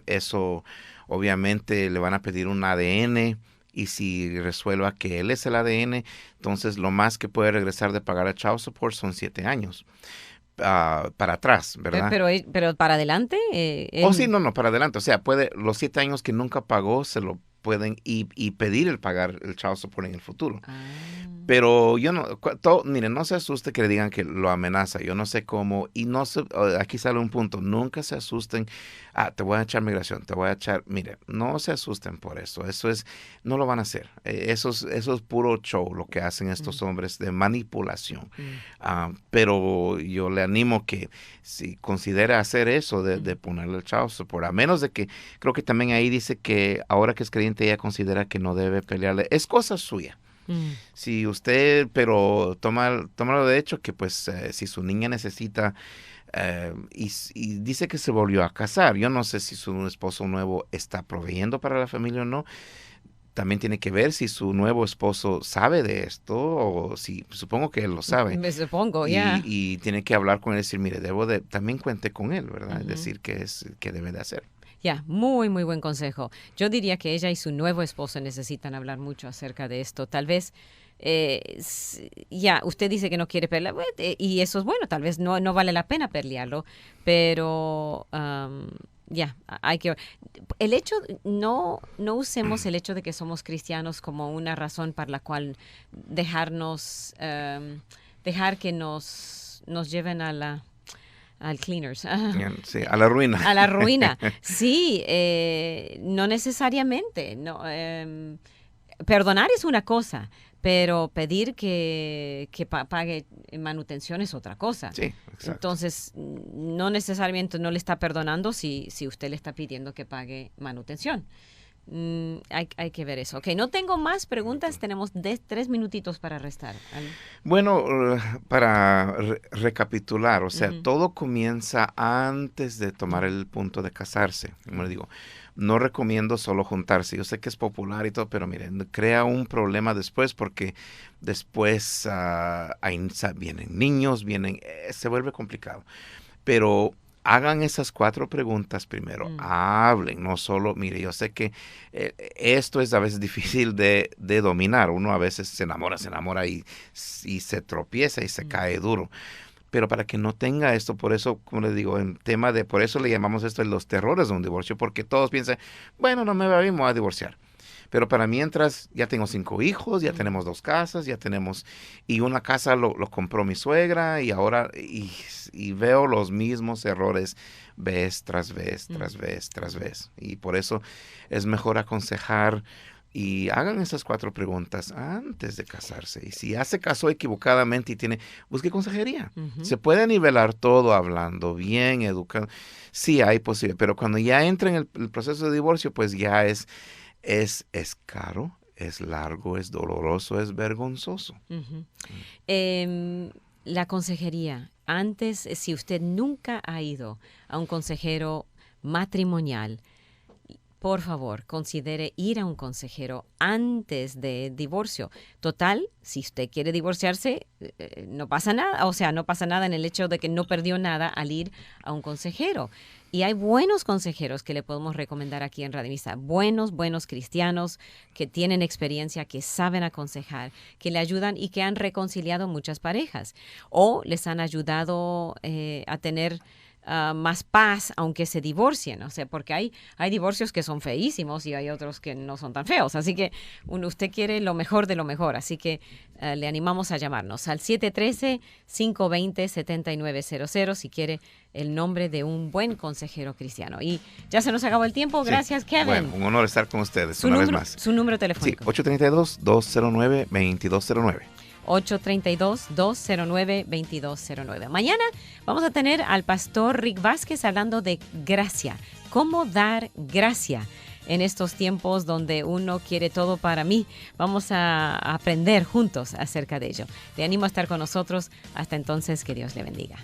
Eso, obviamente, le van a pedir un ADN y si resuelva que él es el ADN, entonces lo más que puede regresar de pagar el child support son 7 años. Para atrás, ¿verdad? Pero para adelante. No, para adelante. O sea, los 7 años que nunca pagó se lo pueden y pedir el pagar el child support en el futuro. Pero yo miren, no se asuste que le digan que lo amenaza. Yo no sé cómo. Y aquí sale un punto. Nunca se asusten. Te voy a echar migración. Mire, no se asusten por eso. No lo van a hacer. Eso es puro show lo que hacen estos hombres de manipulación. Pero yo le animo que si considera hacer eso de ponerle el child support, a menos de que, creo que también ahí dice que ahora que es creyente ella considera que no debe pelearle. Es cosa suya. Si usted, pero tómalo de hecho que pues si su niña necesita y dice que se volvió a casar, yo no sé si su esposo nuevo está proveyendo para la familia o no. También tiene que ver si su nuevo esposo sabe de esto o si, supongo que él lo sabe. Me supongo, y tiene que hablar con él y decir, mire, también cuente con él, ¿verdad? Es decir, que debe de hacer. Muy, muy buen consejo. Yo diría que ella y su nuevo esposo necesitan hablar mucho acerca de esto. Tal vez ya, usted dice que no quiere pelear, y eso es bueno, tal vez no vale la pena pelearlo, pero ya, hay que... El hecho, no usemos el hecho de que somos cristianos como una razón para la cual dejar que nos lleven al cleaners. Sí, a la ruina. A la ruina. Sí, no necesariamente. No, perdonar es una cosa, pero pedir que pague manutención es otra cosa. Sí, exacto. Entonces, no necesariamente no le está perdonando si usted le está pidiendo que pague manutención. Hay que ver eso. Ok, no tengo más preguntas. Tenemos 3 minutitos para restar. Bueno, para recapitular, o sea, todo comienza antes de tomar el punto de casarse. Como le digo, no recomiendo solo juntarse. Yo sé que es popular y todo, pero miren, crea un problema después porque después vienen niños, se vuelve complicado. Pero hagan esas 4 preguntas primero, hablen, no solo, mire, yo sé que esto es a veces difícil de dominar, uno a veces se enamora y se tropieza y se cae duro, pero para que no tenga esto, por eso, como les digo, por eso le llamamos esto los terrores de un divorcio, porque todos piensan, bueno, no me va bien, me voy a divorciar. Pero para mientras, ya tengo 5 hijos, ya tenemos 2 casas, y una casa lo compró mi suegra, y ahora, y veo los mismos errores vez tras vez, tras vez, tras vez. Y por eso es mejor aconsejar y hagan esas 4 preguntas antes de casarse. Y si ya se casó equivocadamente busque consejería. Se puede nivelar todo hablando bien, educando. Sí, hay posibilidad, pero cuando ya entra en el proceso de divorcio, pues ya es caro, es largo, es doloroso, es vergonzoso. La consejería. Antes, si usted nunca ha ido a un consejero matrimonial, por favor, considere ir a un consejero antes de divorcio. Total, si usted quiere divorciarse, no pasa nada. O sea, no pasa nada en el hecho de que no perdió nada al ir a un consejero. Y hay buenos consejeros que le podemos recomendar aquí en Radio Amistad. Buenos cristianos que tienen experiencia, que saben aconsejar, que le ayudan y que han reconciliado muchas parejas. O les han ayudado a tener más paz, aunque se divorcien, o sea, porque hay divorcios que son feísimos y hay otros que no son tan feos, así que usted quiere lo mejor de lo mejor, así que le animamos a llamarnos al 713-520-7900 si quiere el nombre de un buen consejero cristiano. Y ya se nos acabó el tiempo, gracias, Kevin. Bueno, un honor estar con ustedes una vez más. Su número telefónico. Sí, 832-209-2209. 832-209-2209. Mañana vamos a tener al pastor Rick Vázquez hablando de gracia. ¿Cómo dar gracia en estos tiempos donde uno quiere todo para mí? Vamos a aprender juntos acerca de ello. Le animo a estar con nosotros. Hasta entonces, que Dios le bendiga.